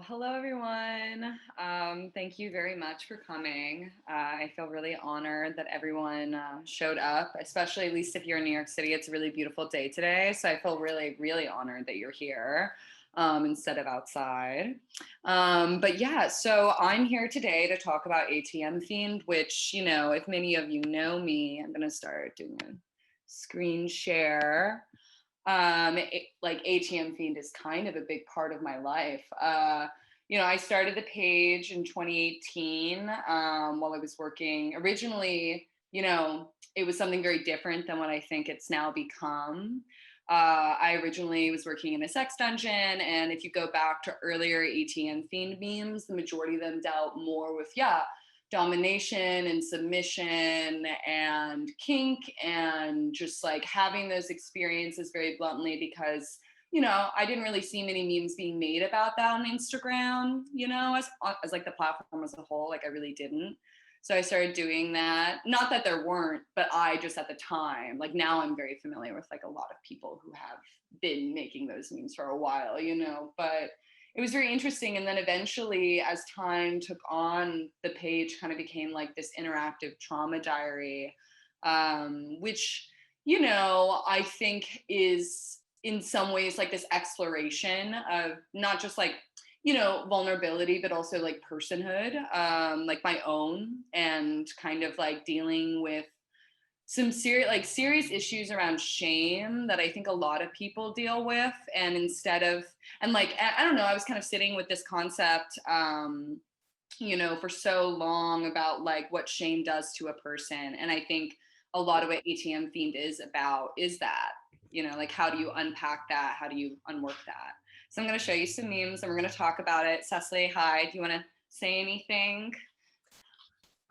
Hello everyone. Thank you very much for coming. I feel really honored that everyone showed up, especially at least if you're in New York City. It's a really beautiful day today, so I feel really, really honored that you're here instead of outside. But yeah, so I'm here today to talk about atmfiend, which, if many of you know me, I'm gonna start doing a screen share. Like atmfiend is kind of a big part of my life. I started the page in 2018 while I was working. Originally, it was something very different than what I think it's now become. I originally was working in a sex dungeon, and if you go back to earlier atmfiend memes, the majority of them dealt more with, domination and submission and kink and just like having those experiences very bluntly because I didn't really see many memes being made about that on Instagram, as like the platform as a whole, like I really didn't. So I started doing that. Not that there weren't, but I just at the time, like now I'm very familiar with like a lot of people who have been making those memes for a while, but it was very interesting. And then eventually, as time took on, the page kind of became like this interactive trauma diary, which, I think is in some ways like this exploration of not just like, vulnerability, but also like personhood, like my own, and kind of like dealing with some serious issues around shame that I think a lot of people deal with. And instead of, and like, I don't know, I was kind of sitting with this concept, for so long about like what shame does to a person. And I think a lot of what atmfiend is about is that, like how do you unpack that? How do you unwork that? So I'm going to show you some memes and we're going to talk about it. Cecily, hi, do you want to say anything?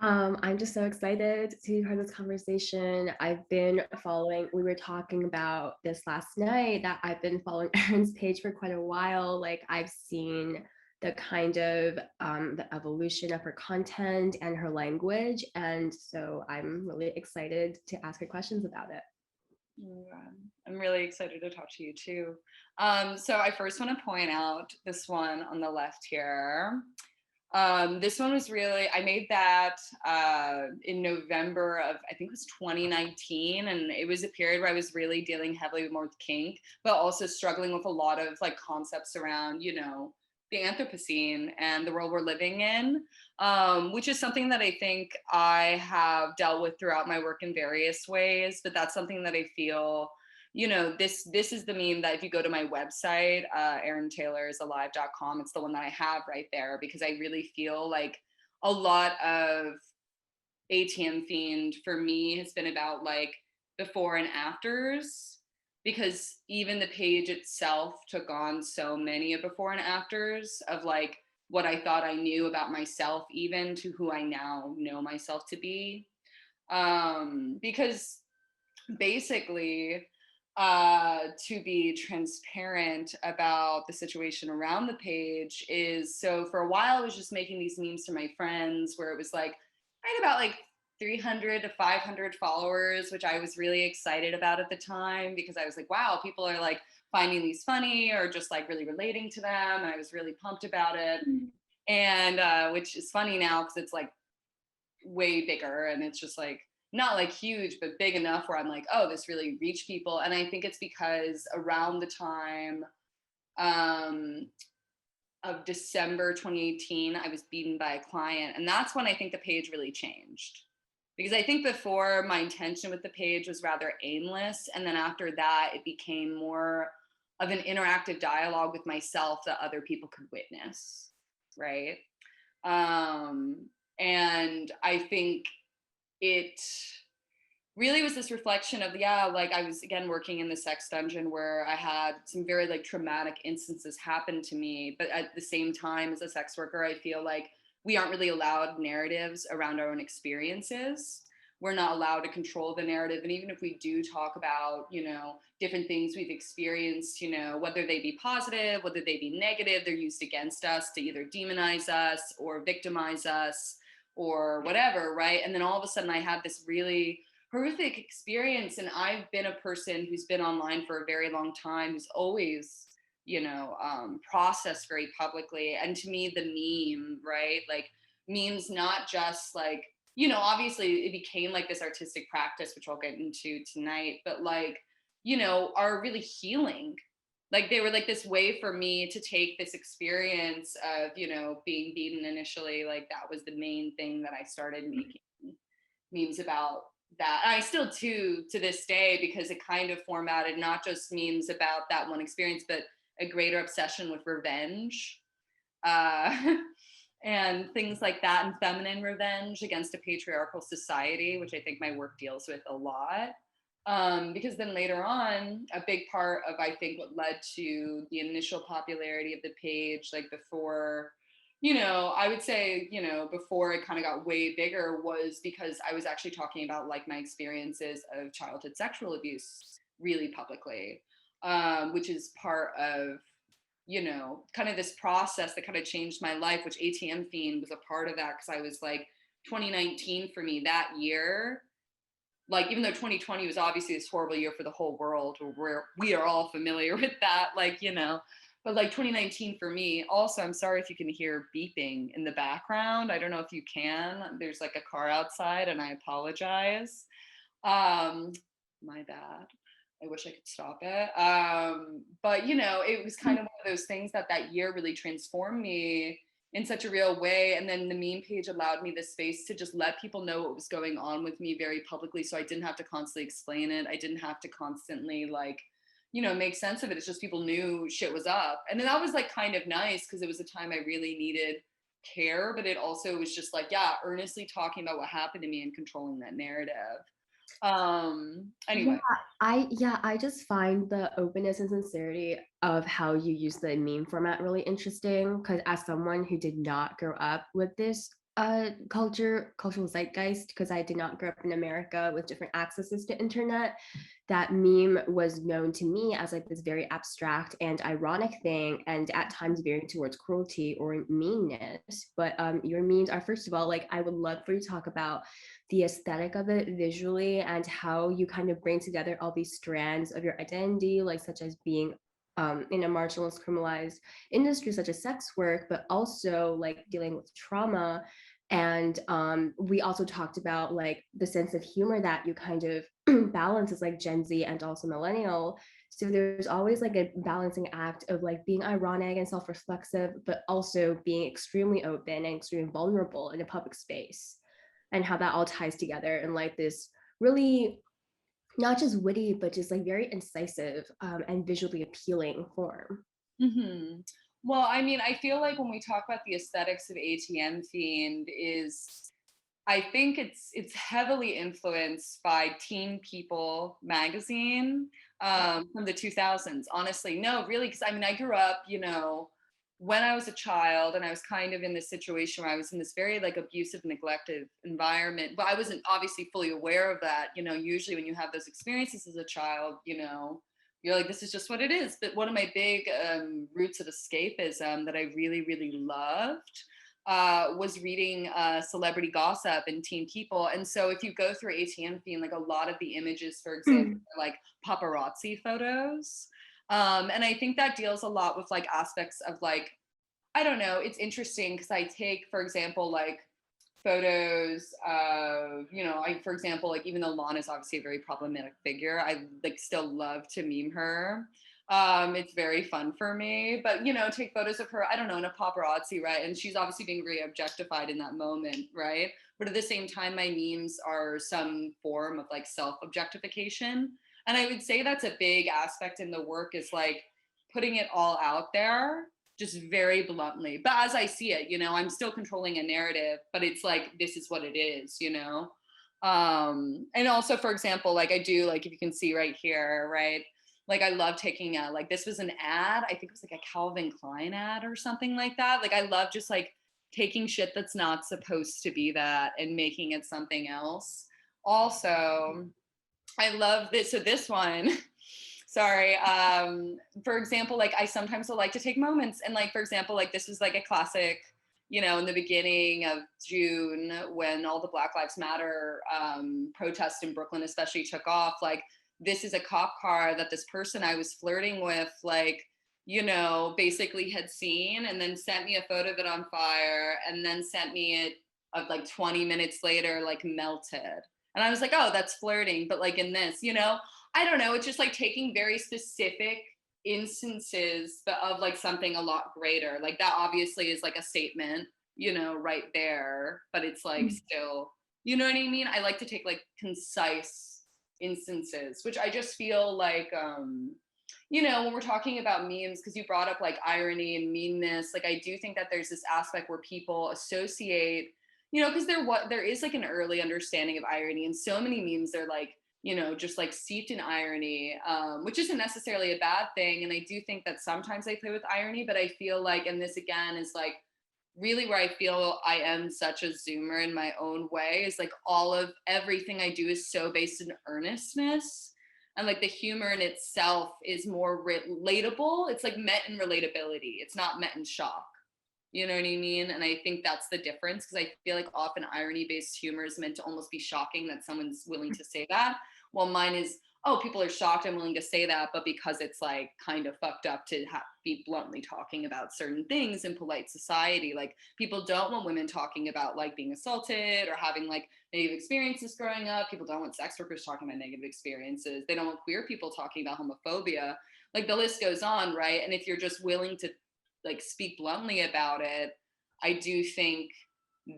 I'm just so excited to have this conversation. I've been following, we were talking about this last night, that I've been following Erin's page for quite a while. Like I've seen the kind of the evolution of her content and her language. And so I'm really excited to ask her questions about it. Yeah, I'm really excited to talk to you too. So I first want to point out this one on the left here. This one was really, I made that in November of, I think it was 2019. And it was a period where I was really dealing heavily more with kink, but also struggling with a lot of like concepts around, the Anthropocene and the world we're living in, which is something that I think I have dealt with throughout my work in various ways. But that's something that I feel, this is the meme that if you go to my website, erintaylor'salive.com, it's the one that I have right there, because I really feel like a lot of atmfiend for me has been about like before and afters, because even the page itself took on so many of before and afters of like what I thought I knew about myself, even to who I now know myself to be. Because basically, to be transparent about the situation around the page is, so for a while I was just making these memes to my friends where it was like I had about like 300 to 500 followers, which I was really excited about at the time because I was like, wow, people are like finding these funny or just like really relating to them, and I was really pumped about it. And which is funny now because it's like way bigger and it's just like not like huge but big enough where I'm like, oh, this really reached people. And I think it's because around the time um of December 2018 I was beaten by a client, and that's when I think the page really changed, because I think before my intention with the page was rather aimless, and then after that it became more of an interactive dialogue with myself that other people could witness, right? And I think it really was this reflection of, yeah, like I was again working in the sex dungeon where I had some very like traumatic instances happen to me, but at the same time as a sex worker I feel like we aren't really allowed narratives around our own experiences. We're not allowed to control the narrative, and even if we do talk about, different things we've experienced, whether they be positive, whether they be negative, they're used against us to either demonize us or victimize us or whatever, right? And then all of a sudden I have this really horrific experience, and I've been a person who's been online for a very long time, who's always processed very publicly. And to me, the meme, right? Like memes, not just like, obviously it became like this artistic practice, which I'll get into tonight, but like, are really healing. Like they were like this way for me to take this experience of, being beaten initially. Like that was the main thing that I started making memes about that. And I still to this day, because it kind of formatted not just memes about that one experience, but a greater obsession with revenge. Uh, and things like that, and feminine revenge against a patriarchal society, which I think my work deals with a lot. Because then later on, a big part of, I think, what led to the initial popularity of the page, like before, I would say, before it kind of got way bigger, was because I was actually talking about like my experiences of childhood sexual abuse really publicly, which is part of, kind of this process that kind of changed my life, which atmfiend was a part of that. Because I was like, 2019 for me, that year, like, even though 2020 was obviously this horrible year for the whole world, where we are all familiar with that, like, but like 2019 for me, also, I'm sorry if you can hear beeping in the background. I don't know if you can. There's like a car outside, and I apologize. My bad. I wish I could stop it. But it was kind of one of those things that year really transformed me in such a real way. And then the meme page allowed me the space to just let people know what was going on with me very publicly. So I didn't have to constantly explain it. I didn't have to constantly like, make sense of it. It's just people knew shit was up. And then that was like kind of nice, because it was a time I really needed care, but it also was just like, yeah, earnestly talking about what happened to me and controlling that narrative. Anyway. I just find the openness and sincerity of how you use the meme format really interesting, because as someone who did not grow up with this cultural zeitgeist, because I did not grow up in America with different accesses to internet, that meme was known to me as like this very abstract and ironic thing, and at times veering towards cruelty or meanness. But your memes are, first of all, like, I would love for you to talk about the aesthetic of it visually, and how you kind of bring together all these strands of your identity, like such as being in a marginalized, criminalized industry such as sex work, but also like dealing with trauma. And we also talked about like the sense of humor that you kind of balance as like Gen Z and also millennial. So there's always like a balancing act of like being ironic and self-reflexive, but also being extremely open and extremely vulnerable in a public space, and how that all ties together in like this really not just witty, but just like very incisive and visually appealing form. Mm-hmm. Well, I mean, I feel like when we talk about the aesthetics of atmfiend, is I think it's heavily influenced by Teen People magazine from the 2000s. Honestly, no, really, because I mean, I grew up, when I was a child, and I was kind of in this situation where I was in this very like abusive, neglected environment, but I wasn't obviously fully aware of that. Usually when you have those experiences as a child, you're like, this is just what it is. But one of my big roots of escapism that I really, really loved was reading celebrity gossip and Teen People. And so if you go through atmfiend, like a lot of the images, for example, are like paparazzi photos. And I think that deals a lot with like aspects of like, I don't know, it's interesting because I take, for example, like photos of, for example, like even though Lana is obviously a very problematic figure, I like still love to meme her. It's very fun for me, but take photos of her, I don't know, in a paparazzi, right? And she's obviously being very objectified in that moment, right? But at the same time, my memes are some form of like self-objectification. And I would say that's a big aspect in the work, is like putting it all out there just very bluntly. But as I see it, I'm still controlling a narrative, but it's like, this is what it is, and also, for example, like I do, like if you can see right here, right? Like I love taking like this was an ad, I think it was like a Calvin Klein ad or something like that. Like I love just like taking shit that's not supposed to be that and making it something else. Also, I love this. So this one, sorry. For example, like I sometimes will like to take moments and like, for example, like this was like a classic, in the beginning of June when all the Black Lives Matter protests in Brooklyn especially took off. Like this is a cop car that this person I was flirting with, like you know, basically had seen, and then sent me a photo of it on fire, and then sent me it of like 20 minutes later, like melted. And I was like, oh, that's flirting. But like in this, you know, I don't know. It's just like taking very specific instances, but of like something a lot greater. Like that obviously is like a statement, you know, right there. But it's like still, you know what I mean? I like to take like concise instances, which I just feel like you know, when we're talking about memes, because you brought up like irony and meanness, like I do think that there's this aspect where people associate, you know, because there is like an early understanding of irony, and so many memes they're like, you know, just like steeped in irony, which isn't necessarily a bad thing. And I do think that sometimes they play with irony, but I feel like, and this again is like really where I feel I am such a zoomer in my own way, is like all of everything I do is so based in earnestness, and like the humor in itself is more relatable. It's like met in relatability, it's not met in shock, you know what I mean? And I think that's the difference, because I feel like often irony based humor is meant to almost be shocking that someone's willing to say that, while mine is, oh, people are shocked I'm willing to say that, but because it's like kind of fucked up to be bluntly talking about certain things in polite society. Like people don't want women talking about like being assaulted or having like negative experiences growing up. People don't want sex workers talking about negative experiences. They don't want queer people talking about homophobia. Like the list goes on, right? And if you're just willing to like speak bluntly about it, I do think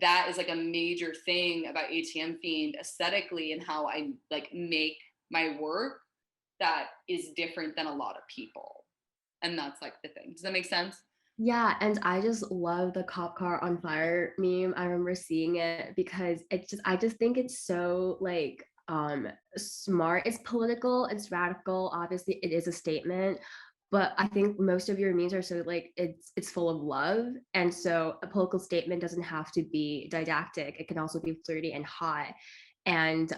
that is like a major thing about atmfiend aesthetically, and how I like make my work that is different than a lot of people. And that's like the thing. Does that make sense? Yeah, and I just love the cop car on fire meme. I remember seeing it because I just think it's so like smart. It's political, it's radical. Obviously, it is a statement, but I think most of your memes are so like it's full of love. And so a political statement doesn't have to be didactic. It can also be flirty and hot. And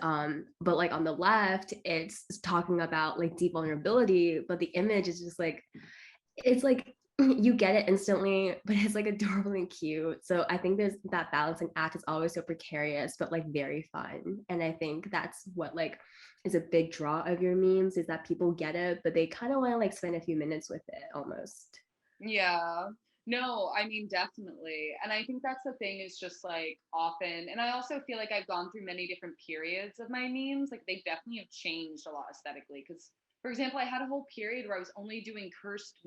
but like on the left, it's talking about like deep vulnerability, but the image is just like it's like you get it instantly, but it's like adorably cute. So I think there's that balancing act is always so precarious, but like very fun. And I think that's what like is a big draw of your memes, is that people get it, but they kind of want to like spend a few minutes with it almost. Yeah. No, I mean, definitely. And I think that's the thing, is just like often, and I also feel like I've gone through many different periods of my memes. Like they definitely have changed a lot aesthetically. Because, for example, I had a whole period where I was only doing cursed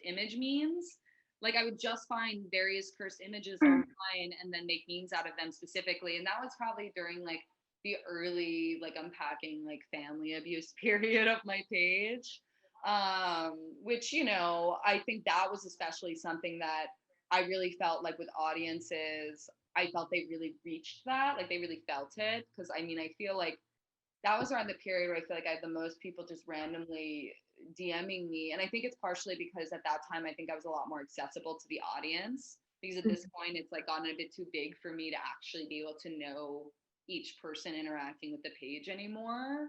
image memes. Like I would just find various cursed images online and then make memes out of them specifically. And that was probably during like the early, like unpacking like family abuse period of my page, which, you know, I think that was especially something that I really felt like with audiences, I felt they really reached that, like they really felt it. Because I mean, I feel like that was around the period where I feel like I had the most people just randomly DMing me. And I think it's partially because at that time I think I was a lot more accessible to the audience, because at this point it's like gotten a bit too big for me to actually be able to know each person interacting with the page anymore.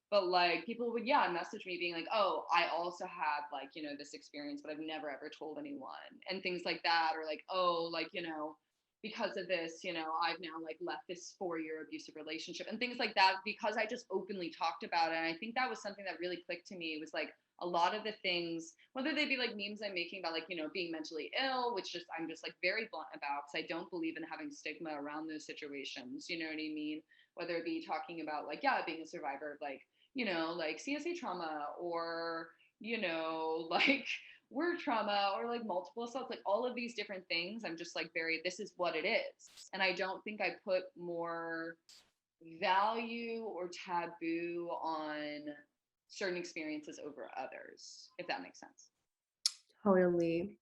But like people would, yeah, message me being like, oh, I also had like, you know, this experience, but I've never ever told anyone, and things like that. Or like, oh, like, you know, because of this, you know, I've now like left this 4-year abusive relationship and things like that, because I just openly talked about it. And I think that was something that really clicked to me. It was like a lot of the things, whether they be like memes I'm making about like, you know, being mentally ill, which just I'm just like very blunt about, because I don't believe in having stigma around those situations, you know what I mean? Whether it be talking about like, yeah, being a survivor of like, you know, like CSA trauma, or, you know, like word trauma, or like multiple assaults, like all of these different things. I'm just like very, this is what it is. And I don't think I put more value or taboo on certain experiences over others, if that makes sense. Totally.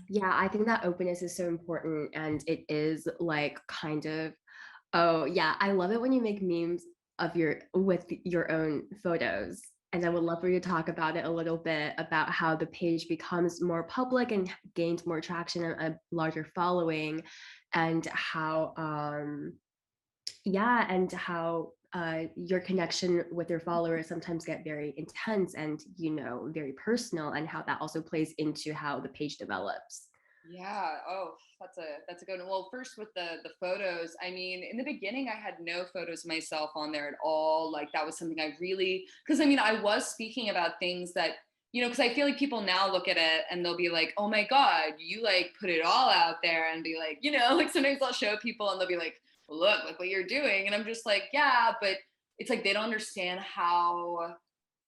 Yeah, I think that openness is so important. And it is like kind of, oh yeah, I love it when you make memes of your with your own photos. And I would love for you to talk about it a little bit, about how the page becomes more public and gains more traction and a larger following, and how yeah, and how your connection with your followers sometimes get very intense and, you know, very personal, and how that also plays into how the page develops. Yeah. Oh, that's a good one. Well, first with the photos, I mean, in the beginning, I had no photos of myself on there at all. Like that was something I really, because I mean, I was speaking about things that you know, because I feel like people now look at it and they'll be like, oh my God, you like put it all out there, and be like, you know, like sometimes I'll show people and they'll be like, look what you're doing. And I'm just like, yeah, but it's like they don't understand how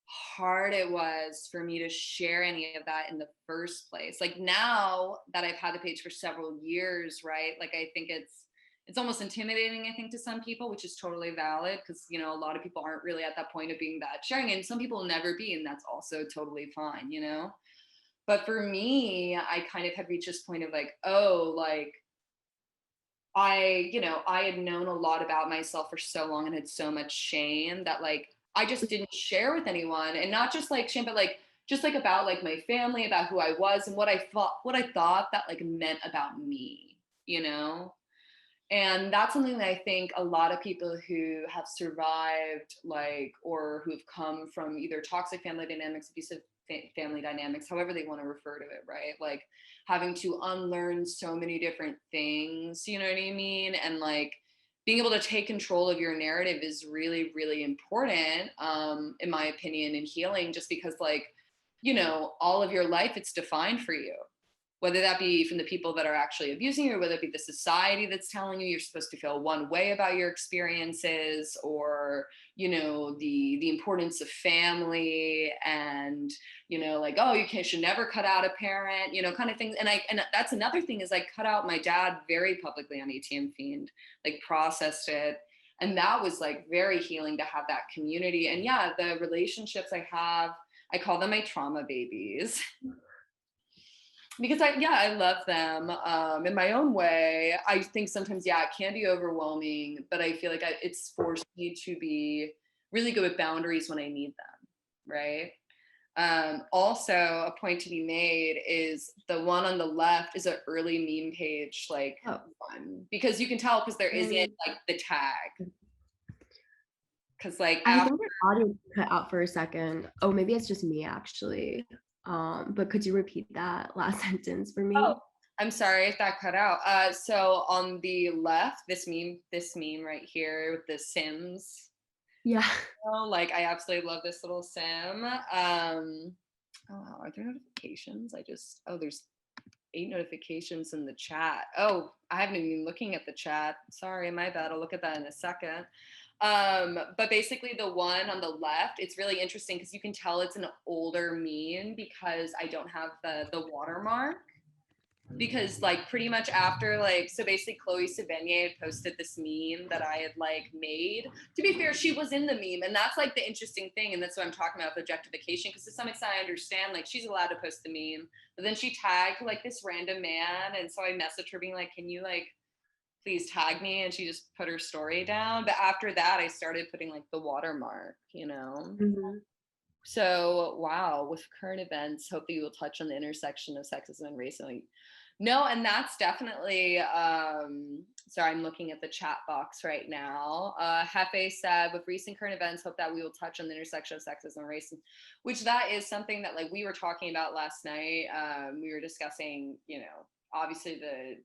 hard it was for me to share any of that in the first place. Like now that I've had the page for several years, right? Like I think it's almost intimidating, I think, to some people, which is totally valid, because you know a lot of people aren't really at that point of being that sharing, and some people will never be, and that's also totally fine, you know. But for me, I kind of had reached this point of like, oh, like I had known a lot about myself for so long and had so much shame that like I just didn't share with anyone, and not just like shame, but like just like about like my family, about who I was and what I thought that like meant about me, you know? And that's something that I think a lot of people who have survived, like, or who've come from either toxic family dynamics, abusive family dynamics, however they want to refer to it, right? Like having to unlearn so many different things, you know what I mean? And like being able to take control of your narrative is really, really important, in my opinion, in healing, just because, like, you know, all of your life it's defined for you, whether that be from the people that are actually abusing you, or whether it be the society that's telling you you're supposed to feel one way about your experiences, or you know the importance of family, and you know like, oh, should never cut out a parent, you know, kind of things. And that's another thing, is I cut out my dad very publicly on atmfiend, like processed it, and that was like very healing to have that community. And yeah, the relationships I have, I call them my trauma babies because I love them, in my own way. I think sometimes, yeah, it can be overwhelming, but I feel like it's forced me to be really good with boundaries when I need them, right? Also, a point to be made is the one on the left is an early meme page, like Oh, one, because you can tell because there isn't um, like the tag. Because like I after, think your audio cut out for a second. Oh, maybe it's just me actually. But could you repeat that last sentence for oh, me? I'm sorry if that cut out. So on the left, this meme right here with the Sims. Yeah. Oh, like I absolutely love this little sim. Oh, wow, are there notifications? There's 8 notifications in the chat. Oh, I haven't even been looking at the chat. Sorry, my bad. I'll look at that in a second. But basically the one on the left, it's really interesting because you can tell it's an older meme because I don't have the watermark. Because like pretty much after, like, so basically Chloe Sevigny had posted this meme that I had like made. To be fair, she was in the meme, and that's like the interesting thing, and that's what I'm talking about with objectification, because to some extent I understand like she's allowed to post the meme, but then she tagged like this random man, and so I messaged her being like, can you like please tag me? And she just put her story down. But after that I started putting like the watermark, you know. Mhm. So, wow, with current events, hope that you will touch on the intersection of sexism and racism. No, and that's definitely, sorry, I'm looking at the chat box right now. Hefe said, with recent current events, hope that we will touch on the intersection of sexism and racism, which that is something that like we were talking about last night. We were discussing, you know, obviously the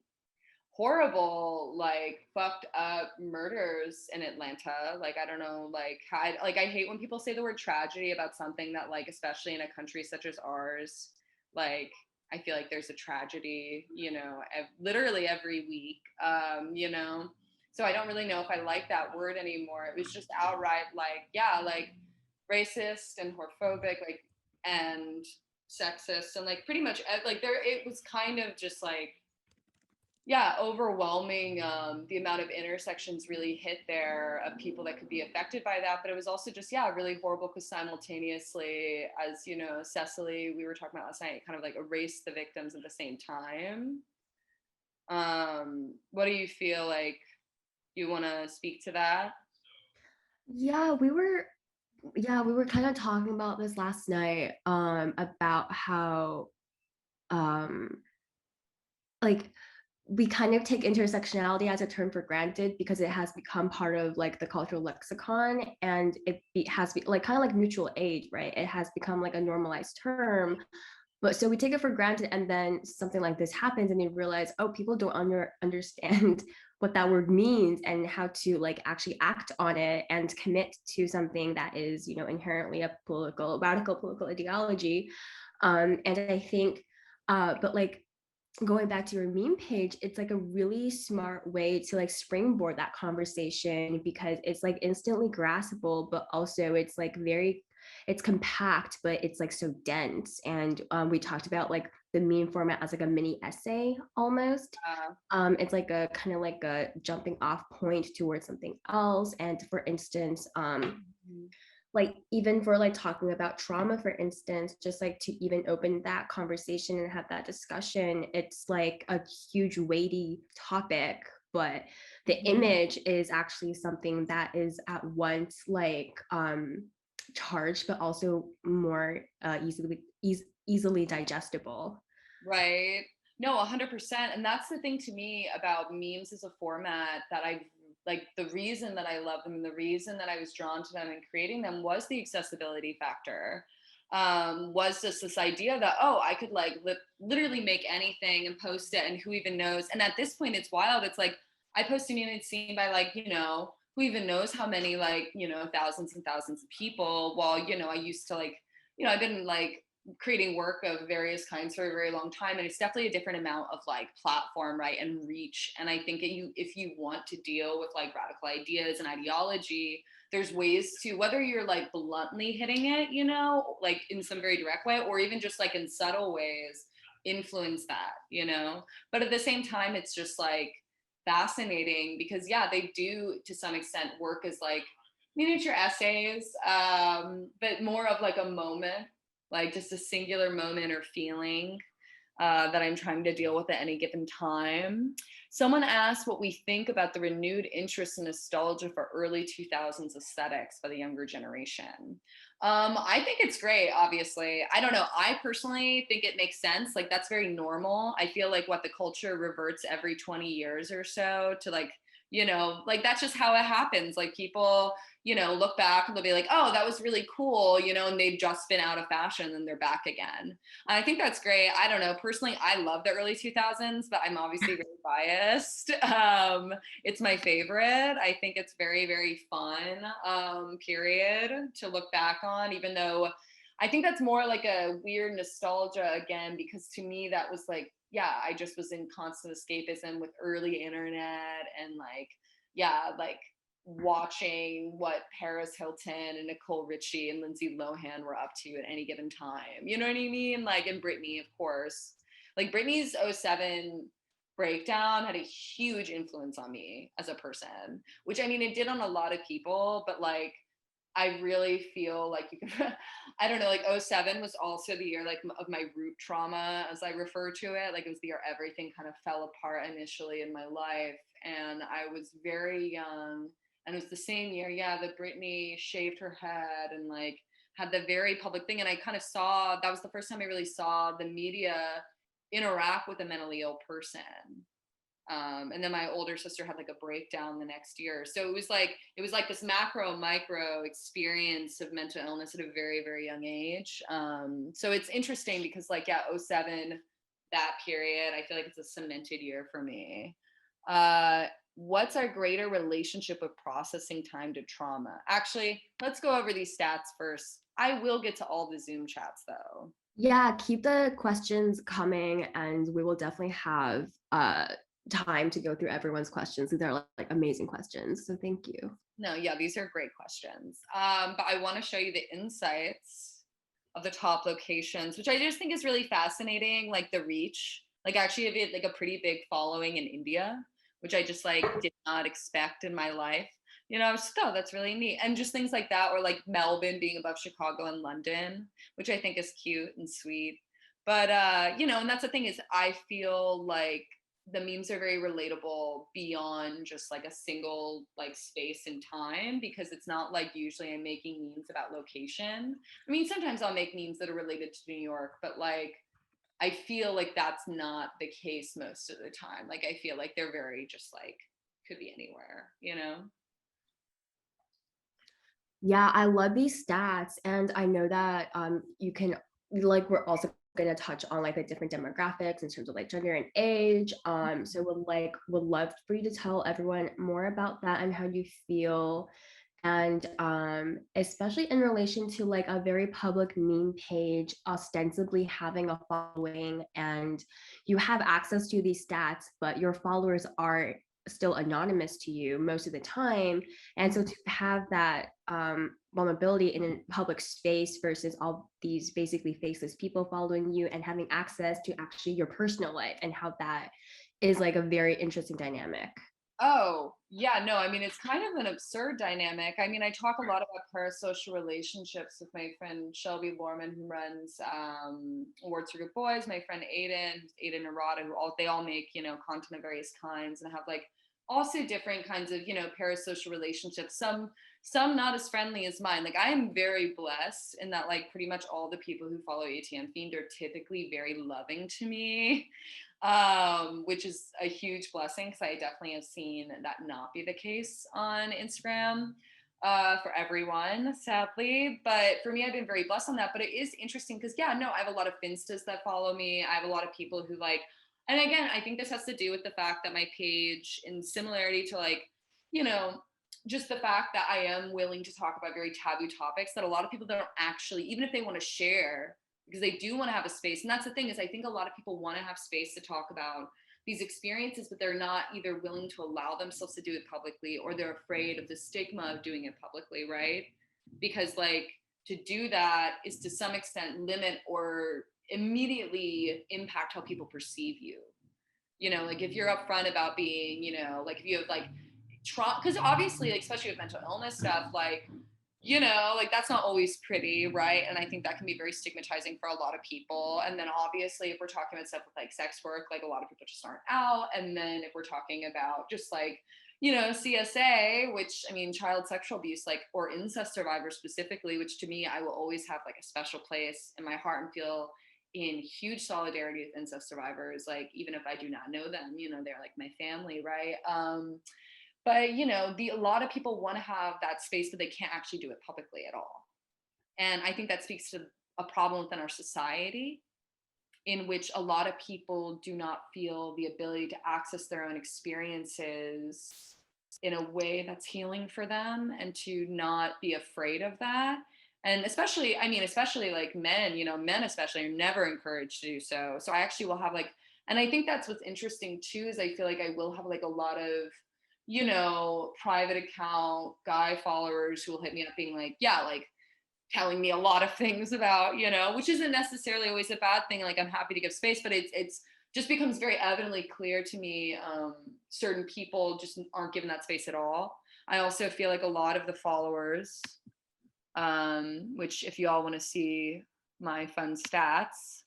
horrible, like fucked up murders in Atlanta. Like I don't know, like I hate when people say the word tragedy about something that, like, especially in a country such as ours, like I feel like there's a tragedy, you know, literally every week, you know. So I don't really know if I like that word anymore. It was just outright like, yeah, like racist and homophobic, like, and sexist, and like pretty much like there, it was kind of just like, yeah, overwhelming, the amount of intersections really hit there of people that could be affected by that. But it was also just, yeah, really horrible because simultaneously, as you know, Cecily, we were talking about last night, kind of like erased the victims at the same time. What do you feel like? You want to speak to that? Yeah, we were kind of talking about this last night, about how um like we kind of take intersectionality as a term for granted because it has become part of like the cultural lexicon, and has like kind of like mutual aid, right? It has become like a normalized term. But so we take it for granted, and then something like this happens and you realize, oh, people don't understand what that word means and how to like actually act on it and commit to something that is, you know, inherently a radical political ideology. And I think, but like going back to your meme page, it's like a really smart way to like springboard that conversation because it's like instantly graspable, but also it's like it's compact, but it's like so dense. And we talked about like the meme format as like a mini essay almost. It's like a kind of like a jumping off point towards something else. And for instance, like even for like talking about trauma, for instance, just like to even open that conversation and have that discussion, it's like a huge weighty topic, but the image is actually something that is at once like charged but also more easily digestible. Right. No, 100%. And that's the thing to me about memes as a format that I like. The reason that I love them and the reason that I was drawn to them and creating them was the accessibility factor. Was just this idea that, oh, I could like literally make anything and post it, and who even knows? And at this point, it's wild. It's like I post a meme and it's seen by like, who even knows how many like, thousands and thousands of people. While, I used to like, I've been like creating work of various kinds for a very long time, and it's definitely a different amount of like platform, right, and reach. And I think if you want to deal with like radical ideas and ideology, there's ways to, whether you're like bluntly hitting it, like in some very direct way, or even just like in subtle ways, influence that, but at the same time, it's just like fascinating because yeah, they do to some extent work as like miniature essays, but more of like a moment, like just a singular moment or feeling that I'm trying to deal with at any given time. Someone asked what we think about the renewed interest and nostalgia for early 2000s aesthetics by the younger generation. I think it's great, obviously. I don't know. I personally think it makes sense. Like, that's very normal. I feel like what the culture reverts every 20 years or so to like, like that's just how it happens. Like people, look back and they'll be like, oh, that was really cool, and they've just been out of fashion and they're back again. And I think that's great. I don't know. Personally, I love the early 2000s, but I'm obviously very biased. It's my favorite. I think it's very, very fun period to look back on, even though I think that's more like a weird nostalgia again, because to me, that was like, yeah, I just was in constant escapism with early internet and like, yeah, like watching what Paris Hilton and Nicole Richie and Lindsay Lohan were up to at any given time. You know what I mean? Like, and Britney, of course. Like Britney's '07 breakdown had a huge influence on me as a person, which I mean, it did on a lot of people, but like, I really feel like you can, I don't know, like '07 was also the year like of my root trauma, as I refer to it. Like it was the year everything kind of fell apart initially in my life. And I was very young. And it was the same year, yeah, that Britney shaved her head and like had the very public thing. And I kind of saw, that was the first time I really saw the media interact with a mentally ill person. And then my older sister had like a breakdown the next year. So it was like this macro micro experience of mental illness at a very, very young age. So it's interesting because like, yeah, '07, that period, I feel like it's a cemented year for me. What's our greater relationship with processing time to trauma? Actually, let's go over these stats first. I will get to all the Zoom chats though. Yeah, keep the questions coming and we will definitely have time to go through everyone's questions. These are like amazing questions. So thank you. No, yeah, these are great questions. But I want to show you the insights of the top locations, which I just think is really fascinating, like the reach. Like actually have like a pretty big following in India, which I just like did not expect in my life. I was just, oh, that's really neat. And just things like that, or like Melbourne being above Chicago and London, which I think is cute and sweet. But and that's the thing is I feel like the memes are very relatable beyond just like a single like space and time, because it's not like usually I'm making memes about location. I mean, sometimes I'll make memes that are related to New York, but like I feel like that's not the case most of the time. Like I feel like they're very just like could be anywhere. Yeah, I love these stats. And I know that you can, like, we're also going to touch on like the different demographics in terms of like gender and age. So would love for you to tell everyone more about that and how you feel, and especially in relation to like a very public meme page ostensibly having a following, and you have access to these stats, but your followers are still anonymous to you most of the time. And so to have that vulnerability in a public space versus all these basically faceless people following you and having access to actually your personal life, and how that is like a very interesting dynamic. Oh, yeah, no, I mean, it's kind of an absurd dynamic. I mean, I talk a lot about parasocial relationships with my friend Shelby Lorman, who runs Awards for Good Boys, my friend Aiden Narada, they all make, content of various kinds and have like also different kinds of, parasocial relationships. Some not as friendly as mine. Like I am very blessed in that like pretty much all the people who follow atmfiend are typically very loving to me. Which is a huge blessing because I definitely have seen that not be the case on Instagram for everyone, sadly. But for me, I've been very blessed on that. But it is interesting because, yeah, no, I have a lot of Finstas that follow me. I have a lot of people who like, and again, I think this has to do with the fact that my page, in similarity to like, just the fact that I am willing to talk about very taboo topics that a lot of people don't actually, even if they want to share, because they do want to have a space. And that's the thing, is I think a lot of people want to have space to talk about these experiences, but they're not either willing to allow themselves to do it publicly, or they're afraid of the stigma of doing it publicly, right? Because like to do that is to some extent limit or immediately impact how people perceive you. Like if you're upfront about being, like if you have like trauma, because obviously, like, especially with mental illness stuff, like like that's not always pretty, right? And I think that can be very stigmatizing for a lot of people. And then obviously, if we're talking about stuff with like sex work, like a lot of people just aren't out. And then if we're talking about just like, CSA, which I mean, child sexual abuse, like, or incest survivors specifically, which to me, I will always have like a special place in my heart and feel in huge solidarity with incest survivors. Like, even if I do not know them, they're like my family, right? But a lot of people want to have that space, but they can't actually do it publicly at all. And I think that speaks to a problem within our society, in which a lot of people do not feel the ability to access their own experiences in a way that's healing for them, and to not be afraid of that. And especially, especially like men, men especially are never encouraged to do so. So I actually will have like, and I think that's what's interesting too, is I feel like I will have like a lot of, private account guy followers who will hit me up being like, yeah, like telling me a lot of things about, which isn't necessarily always a bad thing. Like I'm happy to give space, but it's just becomes very evidently clear to me, certain people just aren't given that space at all. I also feel like a lot of the followers, which if you all want to see my fun stats,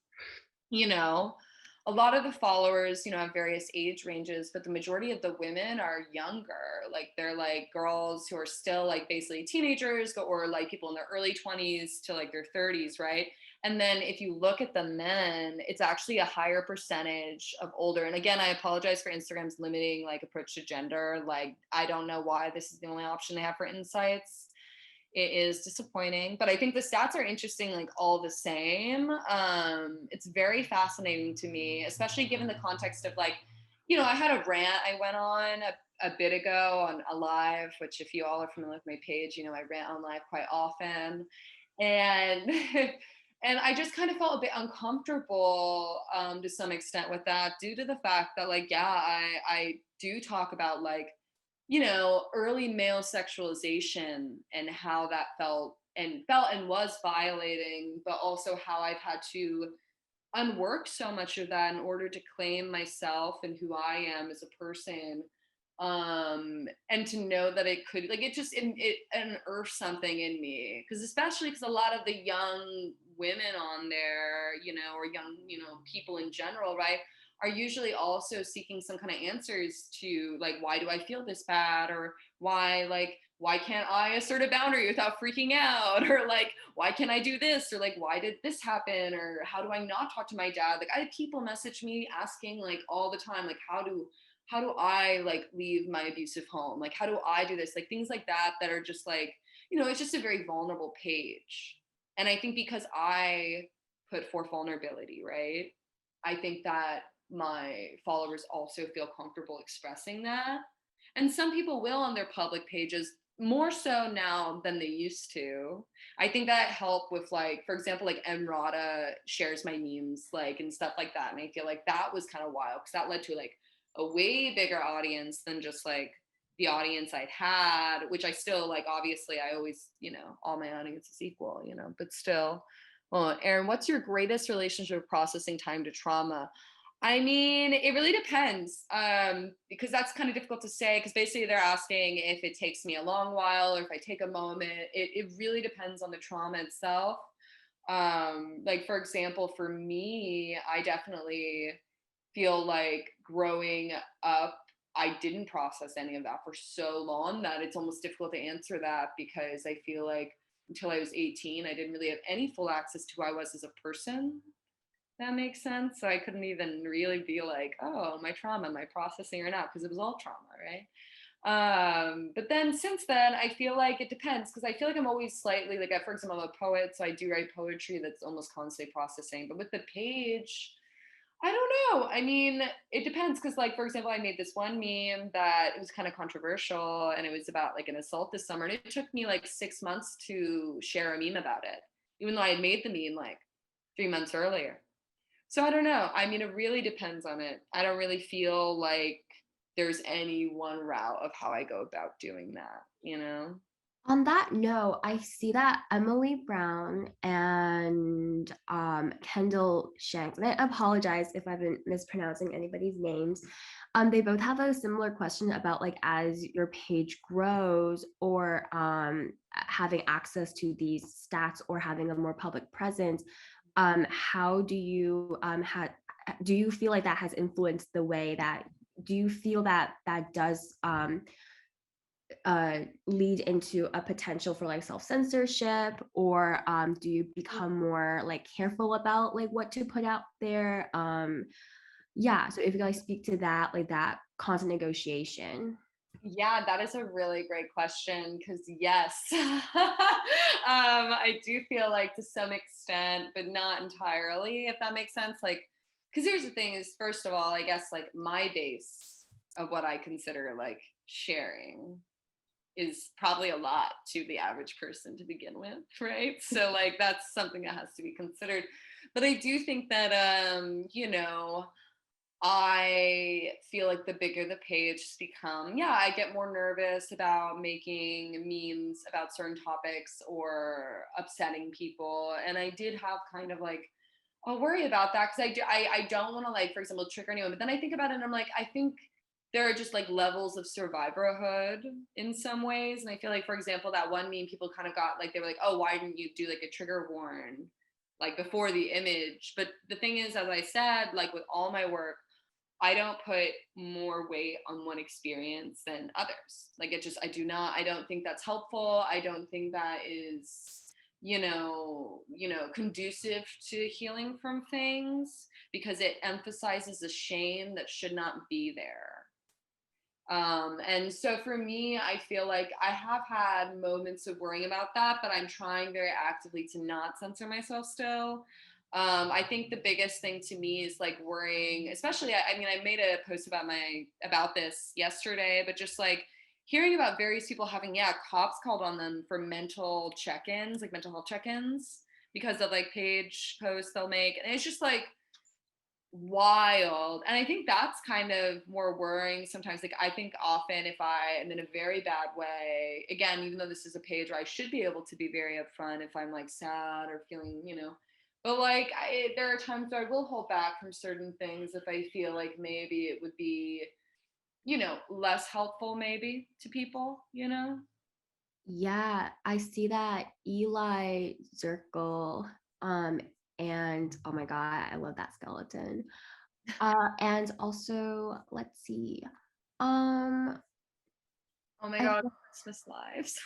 a lot of the followers, have various age ranges, but the majority of the women are younger. Like they're like girls who are still like basically teenagers, or like people in their early 20s to like their 30s, right? And then if you look at the men, it's actually a higher percentage of older. And again, I apologize for Instagram's limiting like approach to gender. Like I don't know why this is the only option they have for insights. It is disappointing, but I think the stats are interesting, like all the same. It's very fascinating to me, especially given the context of like, I had a rant I went on a bit ago on a live, which if you all are familiar with my page, I rant on live quite often. And and I just kind of felt a bit uncomfortable to some extent with that, due to the fact that like, yeah, I do talk about like, early male sexualization and how that felt and was violating, but also how I've had to unwork so much of that in order to claim myself and who I am as a person. And to know that it could, like, it unearthed something in me, because especially because a lot of the young women on there, or young, people in general, right, are usually also seeking some kind of answers to like, why do I feel this bad, or why can't I assert a boundary without freaking out, or like, why can't I do this, or like, why did this happen, or how do I not talk to my dad? Like I had people message me asking like all the time, like, how do I like leave my abusive home? Like, how do I do this? Like things like that are just like, it's just a very vulnerable page. And I think because I put forth vulnerability, right? I think that my followers also feel comfortable expressing that. And some people will on their public pages, more so now than they used to. I think that helped with, like, for example, like Emrata shares my memes, like, and stuff like that. And I feel like that was kind of wild because that led to like a way bigger audience than just like the audience I'd had, which I still like, obviously I always, all my audience is equal, but still. Well, Erin, what's your greatest relationship with processing time to trauma? I mean, it really depends, because that's kind of difficult to say, because basically they're asking if it takes me a long while or if I take a moment. It really depends on the trauma itself. Like, for example, for me, I definitely feel like growing up, I didn't process any of that for so long that it's almost difficult to answer that, because I feel like until I was 18, I didn't really have any full access to who I was as a person. That makes sense. So I couldn't even really be like, oh, my trauma, my processing or not, because it was all trauma, right? But then since then, I feel like it depends, because I feel like I'm always slightly like, for example, I'm a poet, so I do write poetry that's almost constantly processing. But with the page, I don't know. I mean, it depends, because, like, for example, I made this one meme that it was kind of controversial, and it was about like an assault this summer, and it took me like 6 months to share a meme about it, even though I had made the meme like 3 months earlier. So I don't know. I mean, it really depends on it. I don't really feel like there's any one route of how I go about doing that? On that note, I see that Emily Brown and Kendall Shanks, and I apologize if I've been mispronouncing anybody's names. They both have a similar question about, like, as your page grows, or having access to these stats or having a more public presence. How do you do you feel like that has influenced the way that, do you feel that that does lead into a potential for like self-censorship, or do you become more like careful about like what to put out there? Yeah, so if you guys speak to that, like that constant negotiation. Yeah, that is a really great question, because yes, I do feel like to some extent, but not entirely, if that makes sense. Like, because here's the thing is, first of all, I guess like my base of what I consider like sharing is probably a lot to the average person to begin with, right? So like that's something that has to be considered. But I do think that I feel like the bigger the pages become, yeah, I get more nervous about making memes about certain topics or upsetting people. And I did have kind of like a worry about that, because I don't want to, like, for example, trigger anyone. But then I think about it and I'm like, I think there are just like levels of survivorhood in some ways. And I feel like, for example, that one meme, people kind of got like, they were like, oh, why didn't you do like a trigger warn like before the image? But the thing is, as I said, like with all my work, I don't put more weight on one experience than others. Like, I don't think that's helpful. I don't think that is, conducive to healing from things, because it emphasizes a shame that should not be there. And so for me, I feel like I have had moments of worrying about that, but I'm trying very actively to not censor myself still. I think the biggest thing to me is like worrying, especially, I mean, I made a post about this yesterday, but just like hearing about various people having, yeah, cops called on them for mental check-ins, like mental health check-ins, because of like page posts they'll make. And it's just like, wild. And I think that's kind of more worrying sometimes. Like, I think often if I am in a very bad way, again, even though this is a page where I should be able to be very upfront if I'm like sad or feeling, but like there are times where I will hold back from certain things if I feel like maybe it would be, less helpful maybe to people. Yeah, I see that Eli Zirkle, and oh my God, I love that skeleton. And also, let's see. Um, Oh my I God, feel, Christmas lives.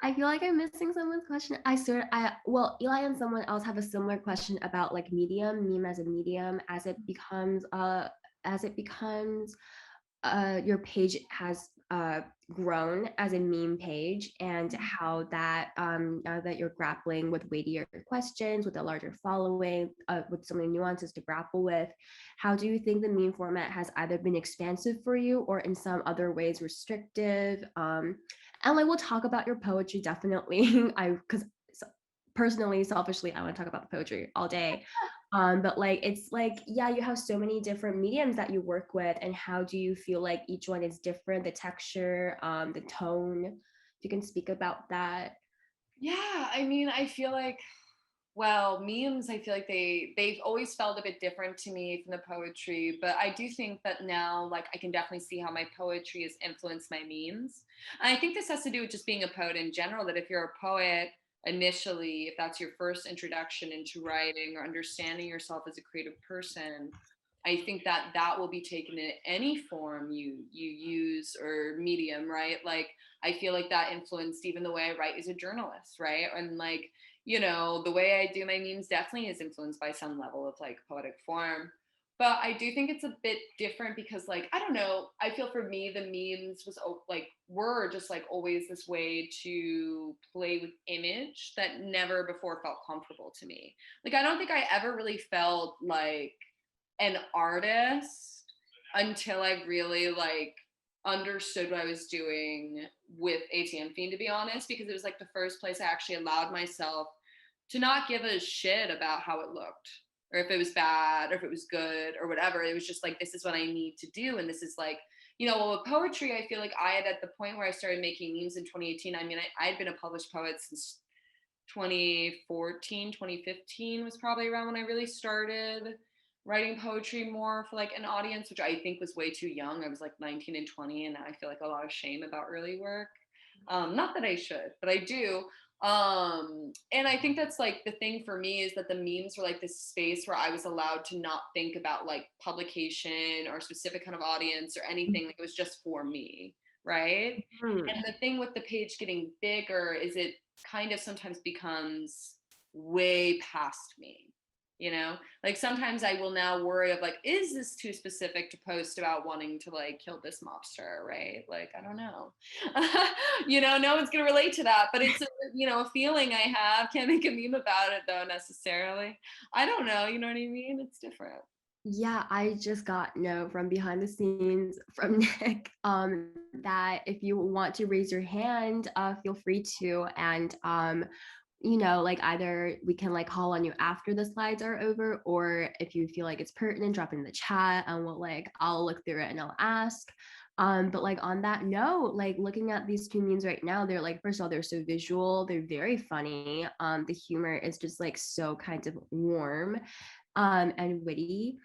I feel like I'm missing someone's question. Well, Eli and someone else have a similar question about like meme as a medium, as it becomes your page has grown as a meme page, and how that now that you're grappling with weightier questions with a larger following, with so many nuances to grapple with, how do you think the meme format has either been expansive for you or in some other ways restrictive? And like we'll talk about your poetry definitely. Because personally, selfishly, I want to talk about the poetry all day. But like it's like, yeah, you have so many different mediums that you work with, and how do you feel like each one is different, the texture, the tone? If you can speak about that. Yeah, I mean, I feel like, well, memes, I feel like they've always felt a bit different to me from the poetry, but I do think that now, like, I can definitely see how my poetry has influenced my memes. And I think this has to do with just being a poet in general, that if you're a poet initially, if that's your first introduction into writing or understanding yourself as a creative person, I think that that will be taken in any form you use or medium, right? Like I feel like that influenced even the way I write as a journalist, right? And like, you know, the way I do my memes definitely is influenced by some level of like poetic form. But I do think it's a bit different because like, I don't know, I feel for me the memes was like were just like always this way to play with image that never before felt comfortable to me. Like I don't think I ever really felt like an artist until I really like understood what I was doing with atmfiend, to be honest, because it was like the first place I actually allowed myself to not give a shit about how it looked or if it was bad or if it was good or whatever. It was just like, this is what I need to do. And this is like, you know, well, with poetry, I feel like I had at the point where I started making memes in 2018. I mean, I had been a published poet since 2014, 2015 was probably around when I really started writing poetry more for like an audience, which I think was way too young. I was like 19 and 20, and I feel like a lot of shame about early work. Not that I should, but I do. And I think that's like the thing for me is that the memes were like this space where I was allowed to not think about like publication or specific kind of audience or anything. Like, it was just for me, right? Hmm. And the thing with the page getting bigger is it kind of sometimes becomes way past me, you know, like sometimes I will now worry of like, is this too specific to post about wanting to like kill this mobster, right? Like I don't know. You know, no one's gonna relate to that, but it's a, you know, a feeling I have. Can't make a meme about it though necessarily. I don't know, you know what I mean? It's different. Yeah, I just got no from behind the scenes from Nick, that if you want to raise your hand, feel free to. And you know, like either we can like call on you after the slides are over, or if you feel like it's pertinent, drop it in the chat and I'll look through it and I'll ask. But like on that note, like looking at these two memes right now, they're like, first of all, they're so visual, they're very funny. The humor is just like so kind of warm and witty.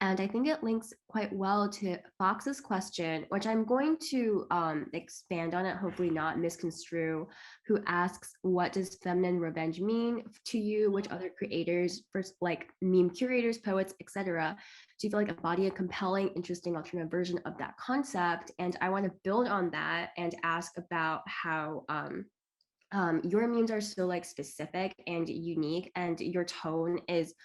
And I think it links quite well to Fox's question, which I'm going to expand on it, hopefully not misconstrue, who asks, what does feminine revenge mean to you? Which other creators, first like meme curators, poets, etc., do you feel like embody a compelling, interesting alternative version of that concept? And I want to build on that and ask about how your memes are so like specific and unique, and your tone is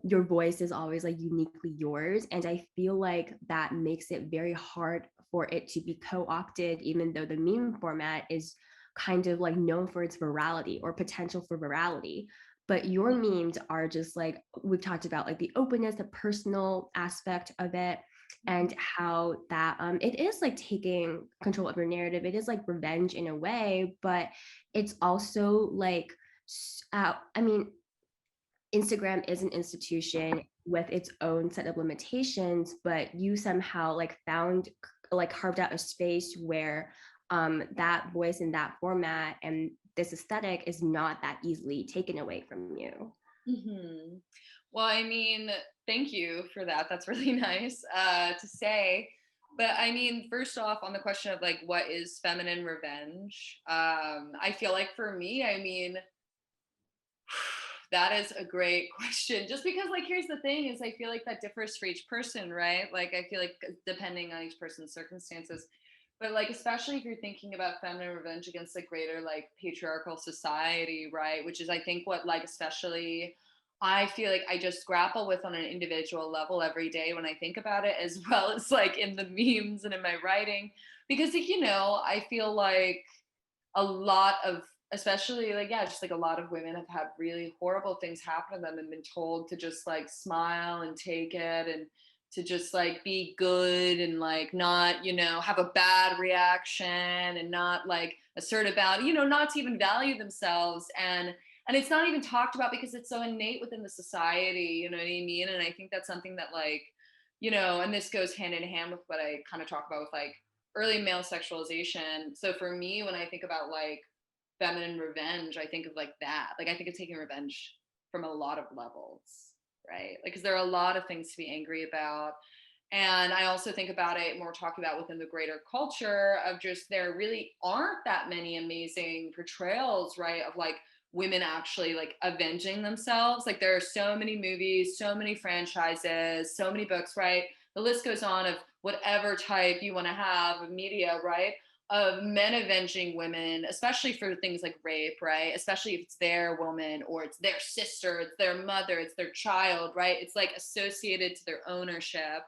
your voice is always like uniquely yours. And I feel like that makes it very hard for it to be co-opted, even though the meme format is kind of like known for its virality or potential for virality. But your memes are just like, we've talked about like the openness, the personal aspect of it, and how that it is like taking control of your narrative. It is like revenge in a way, but it's also like I mean, Instagram is an institution with its own set of limitations, but you somehow like found like carved out a space where that voice in that format and this aesthetic is not that easily taken away from you. Hmm. Well, I mean, thank you for that. That's really nice to say. But I mean, first off, on the question of like, what is feminine revenge? I feel like for me, I mean, that is a great question. Just because, like, here's the thing: is I feel like that differs for each person, right? Like, I feel like depending on each person's circumstances, but like, especially if you're thinking about feminine revenge against like greater like patriarchal society, right? Which is, I think, what like especially I feel like I just grapple with on an individual level every day when I think about it, as well as like in the memes and in my writing. Because, like, I feel like a lot of, especially like, yeah, just like a lot of women have had really horrible things happen to them and been told to just like smile and take it, and to just like be good and like not, have a bad reaction, and not like assert about, not to even value themselves. And it's not even talked about because it's so innate within the society, you know what I mean? And I think that's something that, like, and this goes hand in hand with what I kind of talk about with like early male sexualization. So for me, when I think about like feminine revenge, I think of like that. Like, I think of taking revenge from a lot of levels, right? Like, because there are a lot of things to be angry about. And I also think about it more talking about within the greater culture of just, there really aren't that many amazing portrayals, right, of like women actually like avenging themselves. Like, there are so many movies, so many franchises, so many books, right? The list goes on of whatever type you want to have of media, right? Of men avenging women, especially for things like rape, right? Especially if it's their woman or it's their sister, it's their mother, it's their child, right? It's like associated to their ownership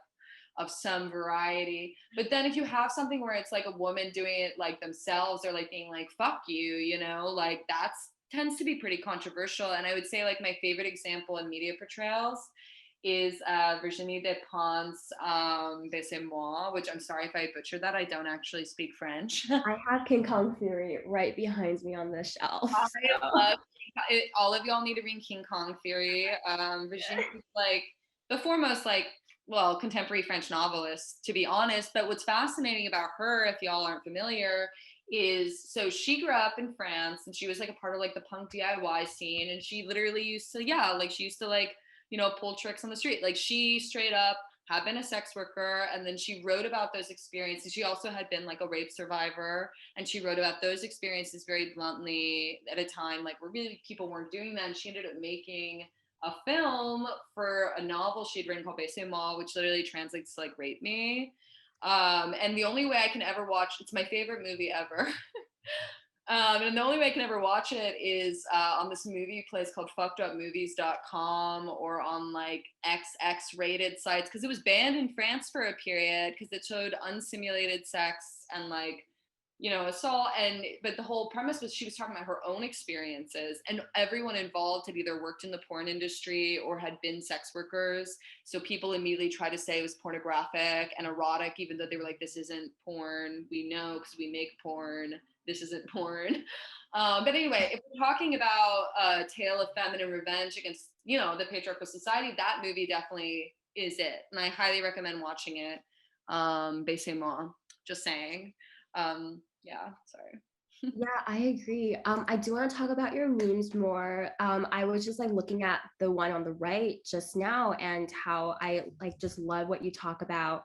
of some variety. But then if you have something where it's like a woman doing it like themselves, or like being like, fuck you, like that's tends to be pretty controversial. And I would say like my favorite example in media portrayals is Virginie Despentes' Baissez-moi, which, I'm sorry if I butchered that. I don't actually speak French. I have King Kong Theory right behind me on the shelf. I So. love all of y'all need to read King Kong Theory. Virginie is like the foremost, like, well, contemporary French novelist, to be honest. But what's fascinating about her, if y'all aren't familiar, is so she grew up in France and she was like a part of like the punk DIY scene. And she literally used to, yeah, like she used to like, pull tricks on the street. Like, she straight up had been a sex worker, and then she wrote about those experiences. She also had been like a rape survivor, and she wrote about those experiences very bluntly at a time like where really people weren't doing that. And she ended up making a film for a novel she'd written called Baissez-moi, which literally translates to like rape me. And the only way I can ever watch, it's my favorite movie ever. And the only way I can ever watch it is on this movie place called fuckedupmovies.com, or on like XX rated sites, because it was banned in France for a period because it showed unsimulated sex and like, assault. But the whole premise was she was talking about her own experiences, and everyone involved had either worked in the porn industry or had been sex workers. So people immediately try to say it was pornographic and erotic, even though they were like, this isn't porn. We know because we make porn. This isn't porn. But anyway, if we're talking about a tale of feminine revenge against, the patriarchal society, that movie definitely is it. And I highly recommend watching it. Baissez-moi, just saying. Yeah, sorry. Yeah, I agree. I do want to talk about your memes more. I was just like looking at the one on the right just now, and how I like just love what you talk about,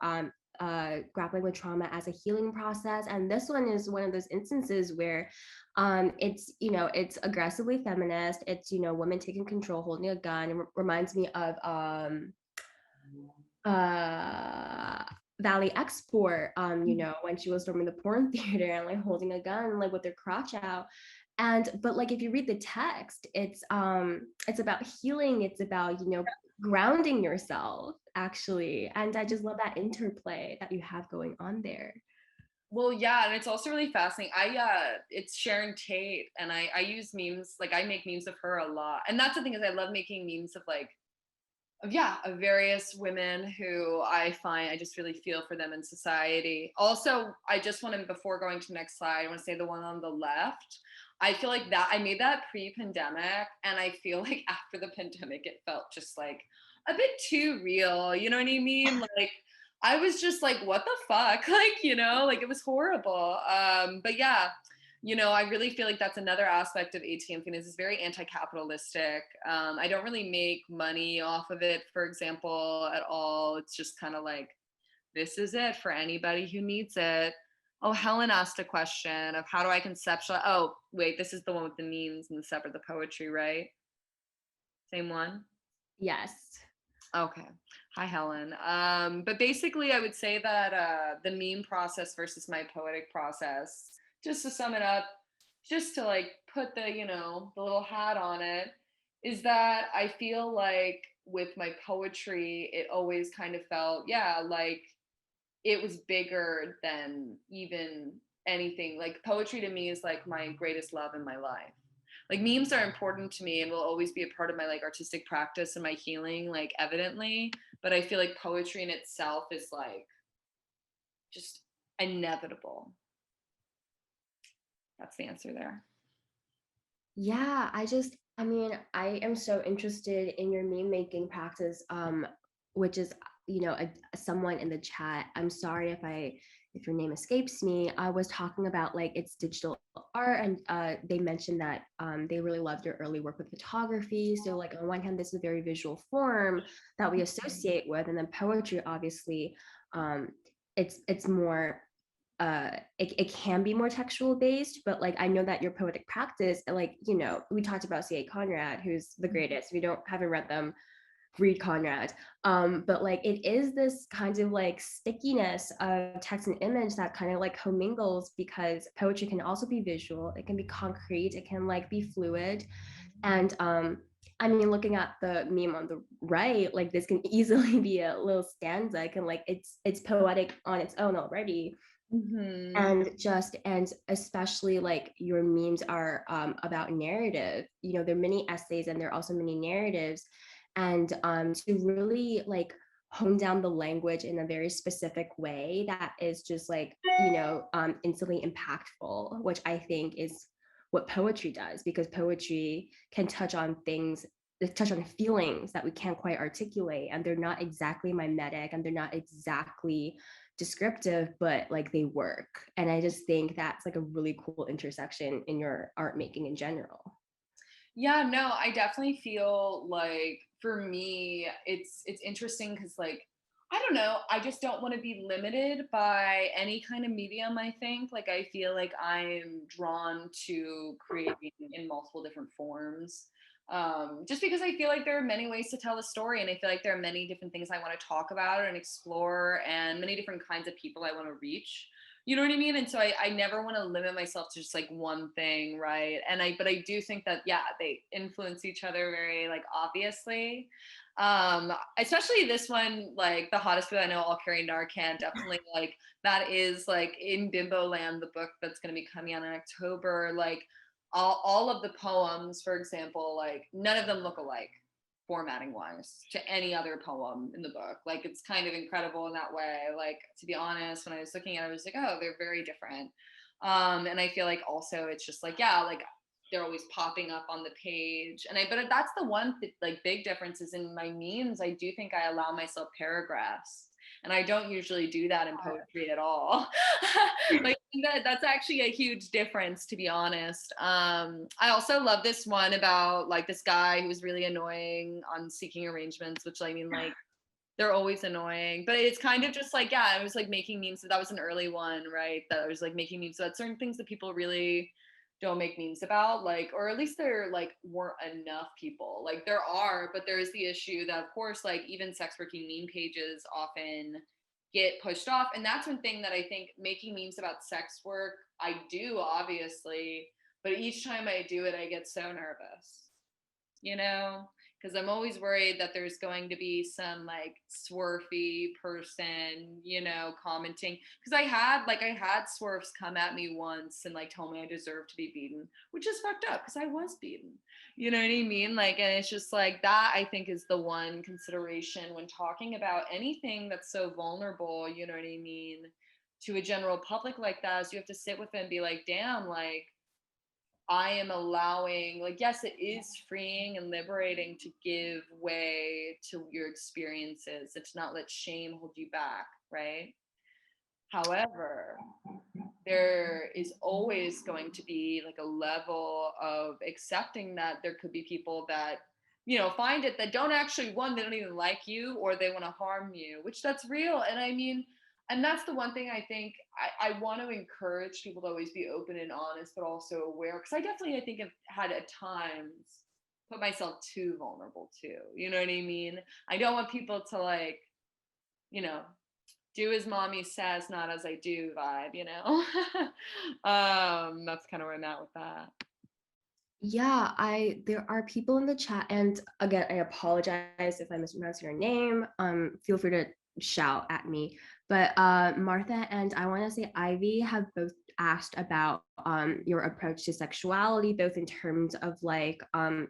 grappling with trauma as a healing process. And this one is one of those instances where it's aggressively feminist. It's, women taking control, holding a gun. It reminds me of uh Valley Export, when she was storming the porn theater and like holding a gun, like with their crotch out. But like if you read the text, it's about healing, it's about, grounding yourself actually. And I just love that interplay that you have going on there. Well, yeah, and it's also really fascinating. It's Sharon Tate, and I use memes, like I make memes of her a lot. And that's the thing, is I love making memes of like, of various women who I find, I just really feel for them in society. Also, I just want to, before going to the next slide, I want to say the one on the left. I feel like that I made that pre-pandemic, and I feel like after the pandemic, it felt just like a bit too real. You know what I mean? Like, I was just like, what the fuck? Like, like it was horrible. But yeah, I really feel like that's another aspect of ATM thing, is it's very anti-capitalistic. I don't really make money off of it, for example, at all. It's just kind of like, this is it for anybody who needs it. Oh, Helen asked a question of how do I conceptualize? Oh, wait, this is the one with the memes and the separate, the poetry, right? Same one? Yes. Okay. Hi, Helen. But basically, I would say that the meme process versus my poetic process, just to sum it up, just to like put the, the little hat on it, is that I feel like with my poetry, it always kind of felt, yeah, like it was bigger than even anything. Like poetry to me is like my greatest love in my life. Like memes are important to me and will always be a part of my like artistic practice and my healing, like evidently. But I feel like poetry in itself is like just inevitable. That's the answer there. Yeah, I mean, I am so interested in your meme making practice, which is, someone in the chat. I'm sorry if your name escapes me. I was talking about like it's digital art, and they mentioned that they really loved your early work with photography. So like on one hand, this is a very visual form that we associate with, and then poetry, obviously, um, it's more it can be more textual based, but like I know that your poetic practice, like, we talked about C.A. Conrad, who's the greatest. If you haven't read them, read Conrad. But like it is this kind of like stickiness of text and image that kind of like commingles, because poetry can also be visual, it can be concrete, it can like be fluid. And I mean, looking at the meme on the right, like this can easily be a little stanza. It can like it's poetic on its own already. Mm-hmm. And especially like your memes are about narrative. There are many essays and there are also many narratives, and to really like hone down the language in a very specific way that is just like instantly impactful, which I think is what poetry does, because poetry can touch on feelings that we can't quite articulate, and they're not exactly mimetic and they're not exactly descriptive, but like they work. And I just think that's like a really cool intersection in your art making in general. Yeah, no, I definitely feel like for me, it's interesting because like I don't know, I just don't want to be limited by any kind of medium. I think like I feel like I'm drawn to creating in multiple different forms. Just because I feel like there are many ways to tell a story, and I feel like there are many different things I want to talk about and explore, and many different kinds of people I want to reach. You know what I mean? And so I never want to limit myself to just like one thing, right? But I do think that, yeah, they influence each other very like obviously. Especially this one, like the hottest food I know, all carry Narcan, definitely like that is like in Bimbo Land, the book that's going to be coming out in October. Like all of the poems, for example, like none of them look alike formatting wise to any other poem in the book. Like it's kind of incredible in that way. Like to be honest, when I was looking at it, I was like, oh, they're very different. And I feel like also it's just like, yeah, like they're always popping up on the page. But that's the one like big difference is in my memes. I do think I allow myself paragraphs. And I don't usually do that in poetry at all. Like that's actually a huge difference, to be honest. I also love this one about like this guy who was really annoying on seeking arrangements, which I mean, like they're always annoying, but it's kind of just like, yeah, I was like making memes. So that was an early one, right? That I was like making memes about certain things that people really don't make memes about, like, or at least there like weren't enough people. Like there are, but there is the issue that of course, like even sex working meme pages often get pushed off. And that's one thing that I think making memes about sex work, I do obviously, but each time I do it, I get so nervous, you know, because I'm always worried that there's going to be some like swerfy person, you know, commenting. Because I had swerfs come at me once and like tell me I deserve to be beaten, which is fucked up because I was beaten. You know what I mean? Like, and it's just like that, I think, is the one consideration when talking about anything that's so vulnerable, you know what I mean, to a general public like that, is you have to sit with it and be like, damn, like I am allowing, like, yes, it is freeing and liberating to give way to your experiences and to not let shame hold you back, right? However, there is always going to be like a level of accepting that there could be people that, you know, find it that don't actually, one, they don't even like you or they want to harm you, which that's real. And I mean, and that's the one thing I think I want to encourage people to always be open and honest, but also aware. Because I definitely, I think, have had at times put myself too vulnerable too. You know what I mean? I don't want people to like, you know, do as mommy says, not as I do vibe, you know? That's kind of where I'm at with that. Yeah, there are people in the chat, and again, I apologize if I mispronounce your name. Feel free to shout at me. But Martha and I want to say Ivy have both asked about your approach to sexuality, both in terms of like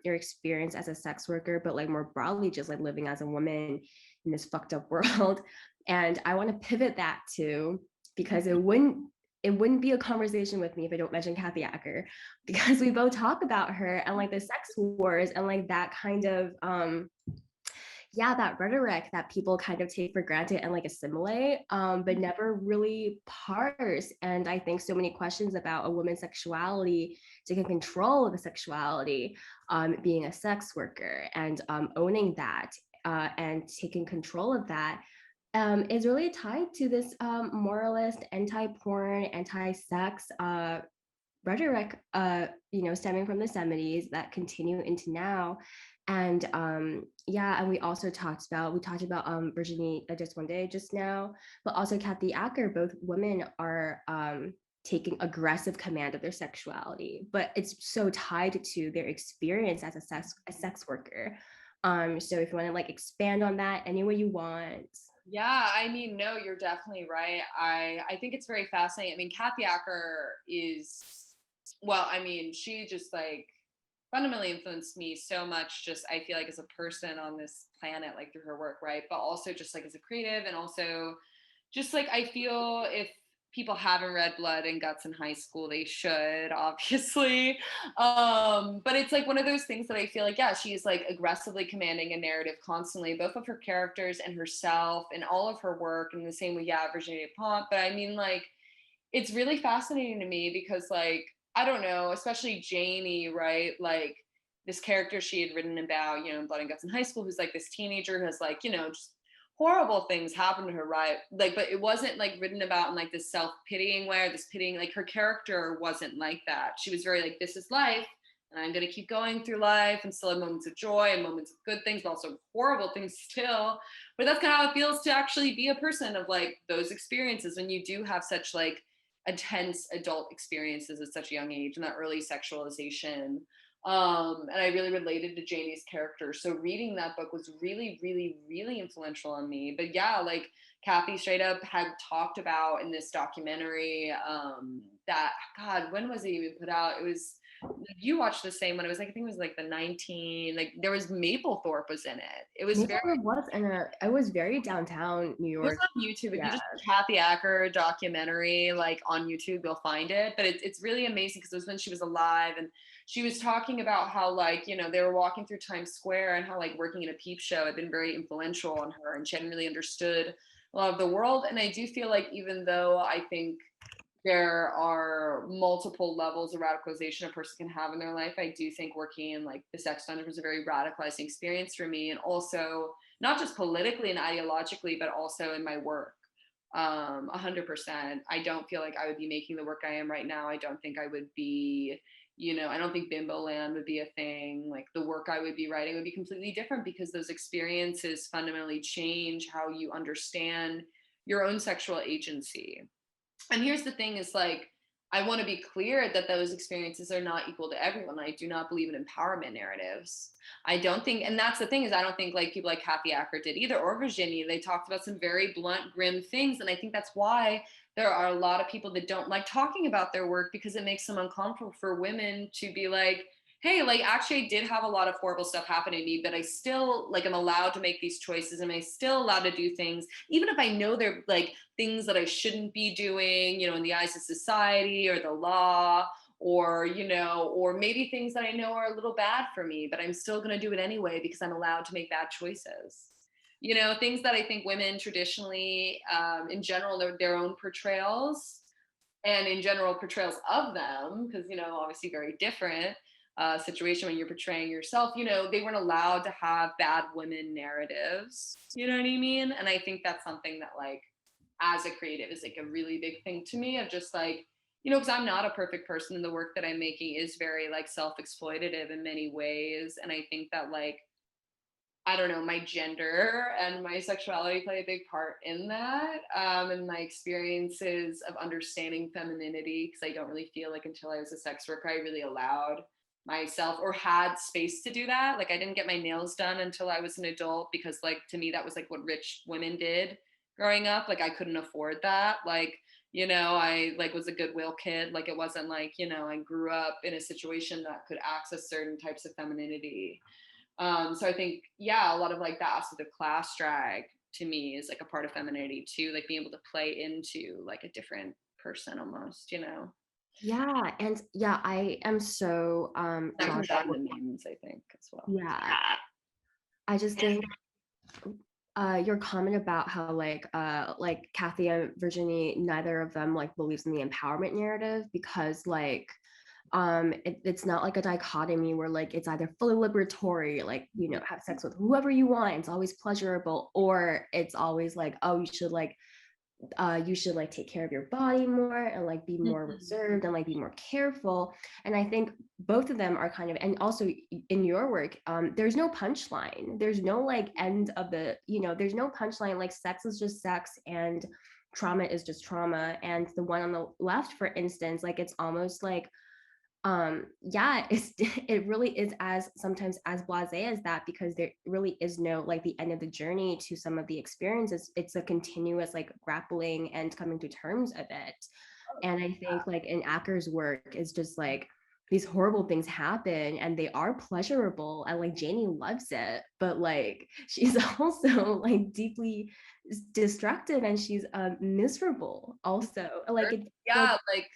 your experience as a sex worker, but like more broadly, just like living as a woman in this fucked up world. And I want to pivot that too, because it wouldn't be a conversation with me if I don't mention Kathy Acker, because we both talk about her and like the sex wars and like that kind of yeah, that rhetoric that people kind of take for granted and like assimilate, but never really parse. And I think so many questions about a woman's sexuality, taking control of the sexuality, being a sex worker and owning that and taking control of that is really tied to this moralist, anti-porn, anti-sex rhetoric, stemming from the 70s that continue into now. And yeah, and we talked about Virginie just one day just now, but also Kathy Acker. Both women are taking aggressive command of their sexuality, but it's so tied to their experience as a sex worker. So if you want to like expand on that any way you want. Yeah, I mean, no, you're definitely right. I think it's very fascinating. I mean, Kathy Acker is, well, I mean, she just like fundamentally influenced me so much, just I feel like as a person on this planet, like through her work, right? But also just like as a creative, and also just like I feel if people haven't read Blood and Guts in high school, they should, obviously. But it's like one of those things that I feel like, yeah, she is like aggressively commanding a narrative constantly, both of her characters and herself and all of her work. In the same way, yeah, Virginia Despentes. But I mean, like, it's really fascinating to me because, like, I don't know, especially Janie, right? Like, this character she had written about, in Blood and Guts in high school, who's like this teenager who has like, just horrible things happen to her, right? Like, but it wasn't like written about in like this self-pitying way or this pitying, like her character wasn't like that. She was very like, this is life, and I'm gonna keep going through life and still have moments of joy and moments of good things, but also horrible things still. But that's kind of how it feels to actually be a person of like those experiences when you do have such like intense adult experiences at such a young age and that early sexualization. And I really related to Janie's character. So reading that book was really, really, really influential on me. But yeah, like Kathy straight up had talked about in this documentary that, God, when was it even put out? It was, you watched the same one. It was like, I think it was like the 19, like there was Maplethorpe was in it. It was very, Maple was in I was very downtown New it was York. on YouTube. If you Yeah. just Kathy Acker documentary, like on YouTube, you'll find it. But it's really amazing because it was when she was alive, and she was talking about how like they were walking through Times Square and how like working in a peep show had been very influential on her, and she hadn't really understood a lot of the world. And I do feel like even though I think there are multiple levels of radicalization a person can have in their life, I do think working in like the sex dungeon was a very radicalizing experience for me, and also not just politically and ideologically, but also in my work. 100%. I don't feel like I would be making the work I am right now. I don't think I would be, I don't think Bimbo Land would be a thing. Like the work I would be writing would be completely different because those experiences fundamentally change how you understand your own sexual agency. And here's the thing is like, I want to be clear that those experiences are not equal to everyone. I do not believe in empowerment narratives. I don't think, and that's the thing is I don't think like people like Kathy Acker did either, or Virginia. They talked about some very blunt, grim things. And I think that's why there are a lot of people that don't like talking about their work, because it makes them uncomfortable for women to be like, hey, like actually I did have a lot of horrible stuff happen to me, but I still like I'm allowed to make these choices, and I still allowed to do things, even if I know they're like things that I shouldn't be doing, in the eyes of society or the law, or, or maybe things that I know are a little bad for me, but I'm still going to do it anyway because I'm allowed to make bad choices. Things that I think women traditionally, in general, their own portrayals and in general portrayals of them, because, obviously very different situation when you're portraying yourself, they weren't allowed to have bad women narratives. You know what I mean? And I think that's something that like, as a creative is like a really big thing to me of just like, because I'm not a perfect person, and the work that I'm making is very like self-exploitative in many ways. And I think that like, I don't know, my gender and my sexuality play a big part in that. And my experiences of understanding femininity, because I don't really feel like until I was a sex worker, I really allowed myself or had space to do that. Like I didn't get my nails done until I was an adult because like to me that was like what rich women did growing up. Like I couldn't afford that. Like, you know, I like was a Goodwill kid. Like it wasn't like, you know, I grew up in a situation that could access certain types of femininity. So I think, yeah, a lot of like the aspect of class drag to me is like a part of femininity too, like being able to play into like a different person almost, you know. Yeah, and yeah, I am so That drawn comes to out in the memes, I think, as well. yeah. I just think your comment about how like Kathy and Virginie, neither of them like believes in the empowerment narrative because like it's not like a dichotomy where like it's either fully liberatory, like you know, have sex with whoever you want, it's always pleasurable, or it's always like, oh, you should like take care of your body more and like be more reserved and like be more careful. And I think both of them are kind of, and also in your work, there's no punchline, there's no like end of the, you know, there's no punchline, like sex is just sex and trauma is just trauma. And the one on the left, for instance, like it's almost like yeah, it's it really is as sometimes as blasé as that, because there really is no like the end of the journey to some of the experiences. It's a continuous like grappling and coming to terms of it. And I think like in Acker's work is just like these horrible things happen and they are pleasurable and like Janie loves it, but like she's also like deeply destructive and she's miserable also, like it's like Yeah, like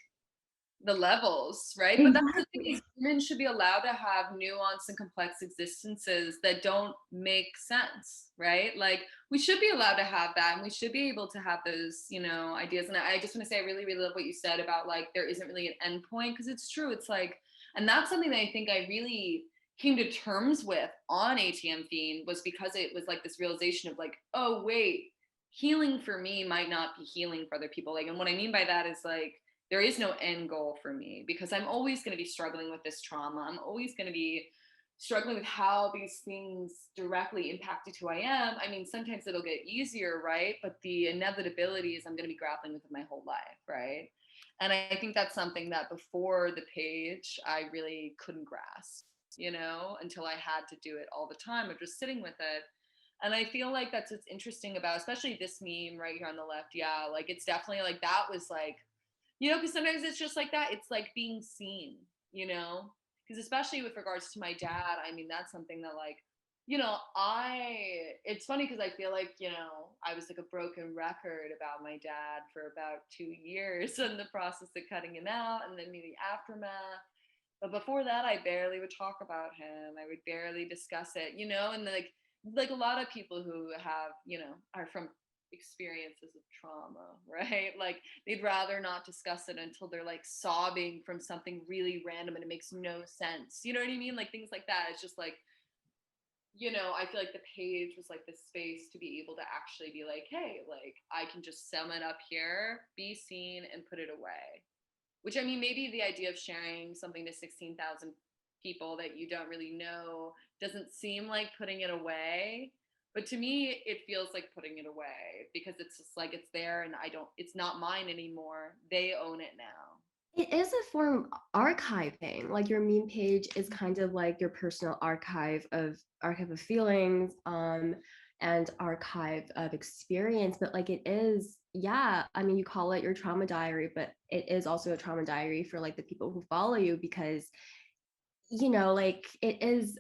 the levels, right? But that's the thing is exactly. women should be allowed to have nuanced and complex existences that don't make sense, right? Like we should be allowed to have that and we should be able to have those, you know, ideas. And I just want to say I really, really love what you said about like there isn't really an end point because it's true. It's like, and that's something that I think I really came to terms with on ATM Fiend was because it was like this realization of like, oh wait, healing for me might not be healing for other people. Like, and what I mean by that is like there is no end goal for me because I'm always going to be struggling with this trauma. I'm always going to be struggling with how these things directly impacted who I am. I mean, sometimes it'll get easier, right? But the inevitability is I'm going to be grappling with it my whole life, right? And I think that's something that before the page, I really couldn't grasp, you know, until I had to do it all the time of just sitting with it. And I feel like that's what's interesting about, especially this meme right here on the left. Yeah, like it's definitely like that was like, you know, because sometimes it's just like that. It's like being seen, you know, because especially with regards to my dad, I mean, that's something that like, you know, it's funny because I feel like, you know, I was like a broken record about my dad for about 2 years in the process of cutting him out and then the aftermath. But before that, I barely would talk about him. I would barely discuss it, you know, and like a lot of people who have, you know, are from experiences of trauma, right? Like they'd rather not discuss it until they're like sobbing from something really random and it makes no sense. You know what I mean? Like things like that. It's just like, you know, I feel like the page was like the space to be able to actually be like, hey, like I can just sum it up here, be seen, and put it away. Which I mean, maybe the idea of sharing something to 16,000 people that you don't really know doesn't seem like putting it away. But to me, it feels like putting it away because it's just like it's there and it's not mine anymore. They own it now. It is a form of archiving. Like your meme page is kind of like your personal archive of feelings, and archive of experience. But like it is, yeah. I mean, you call it your trauma diary, but it is also a trauma diary for like the people who follow you because you know, like it is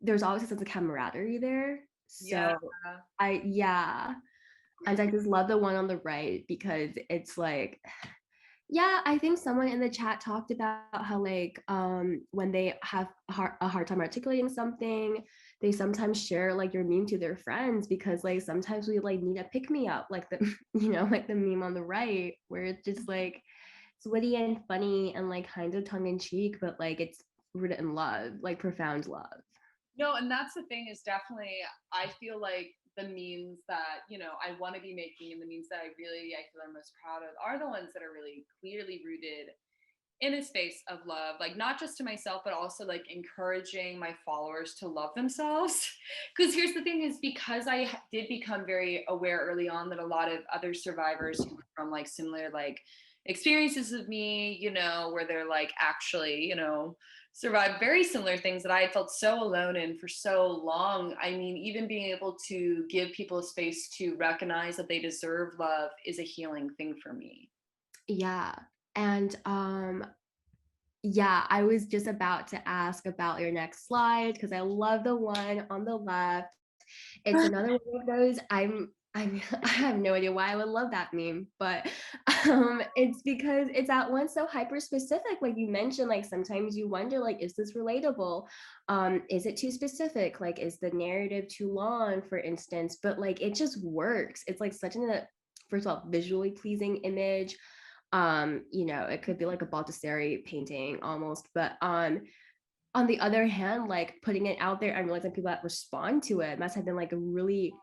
there's always a sense of camaraderie there. Yeah. So yeah. And I just love the one on the right because it's like yeah, I think someone in the chat talked about how like when they have a hard time articulating something, they sometimes share like your meme to their friends because like sometimes we like need a pick me up, like the you know like the meme on the right where it's just like it's witty and funny and like kind of tongue in cheek, but like it's rooted in love, like profound love. No, and that's the thing is definitely, I feel like the memes that, you know, I want to be making and the memes that I feel I'm most proud of are the ones that are really clearly rooted in a space of love, like not just to myself, but also like encouraging my followers to love themselves. Because here's the thing is because did become very aware early on that a lot of other survivors who were from like similar like experiences of me, you know, where they're like actually, you know, survived very similar things that I had felt so alone in for so long. I mean, even being able to give people a space to recognize that they deserve love is a healing thing for me. Yeah. And yeah, I was just about to ask about your next slide because I love the one on the left. It's another one of those. I have no idea why I would love that meme, but it's because it's at once so hyper specific. Like you mentioned, like sometimes you wonder, like, is this relatable? Is it too specific? Like, is the narrative too long, for instance? But like, it just works. It's like such a, first of all, visually pleasing image. You know, it could be like a Baldessari painting almost, but on the other hand, like putting it out there and realizing people that respond to it must have been like a really,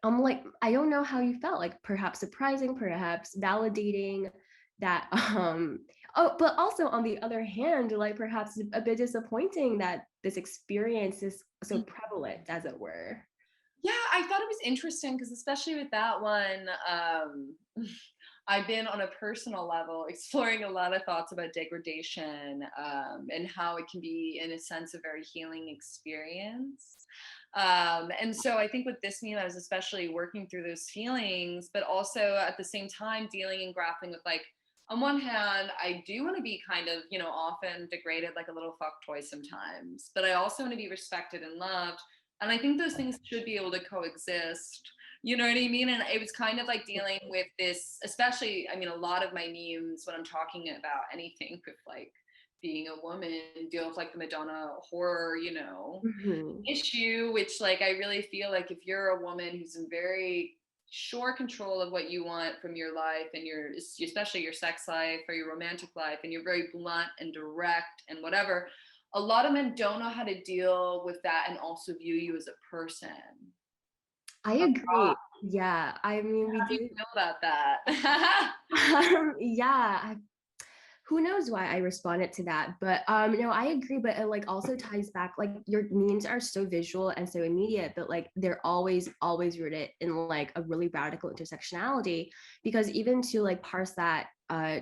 like, I don't know how you felt, like perhaps surprising, perhaps validating that, oh, but also on the other hand, like perhaps a bit disappointing that this experience is so prevalent, as it were. Yeah, I thought it was interesting because especially with that one, I've been on a personal level exploring a lot of thoughts about degradation, and how it can be, in a sense, a very healing experience. And so I think with this meme, I was especially working through those feelings, but also at the same time dealing and grappling with like, on one hand, I do want to be kind of, you know, often degraded like a little fuck toy sometimes, but I also want to be respected and loved. And I think those things should be able to coexist. You know what I mean? And it was kind of like dealing with this, especially, I mean, a lot of my memes when I'm talking about anything with like being a woman, deal with like the Madonna horror, you know, Mhm. issue, which like I really feel like if you're a woman who's in very sure control of what you want from your life and your, especially your sex life or your romantic life, and you're very blunt and direct and whatever, a lot of men don't know how to deal with that and also view you as a person. I agree. Yeah, I mean, we How do you did. feel about that? Yeah, who knows why I responded to that, but no, I agree, but it like also ties back, like your memes are so visual and so immediate, but like they're always rooted in like a really radical intersectionality, because even to like parse that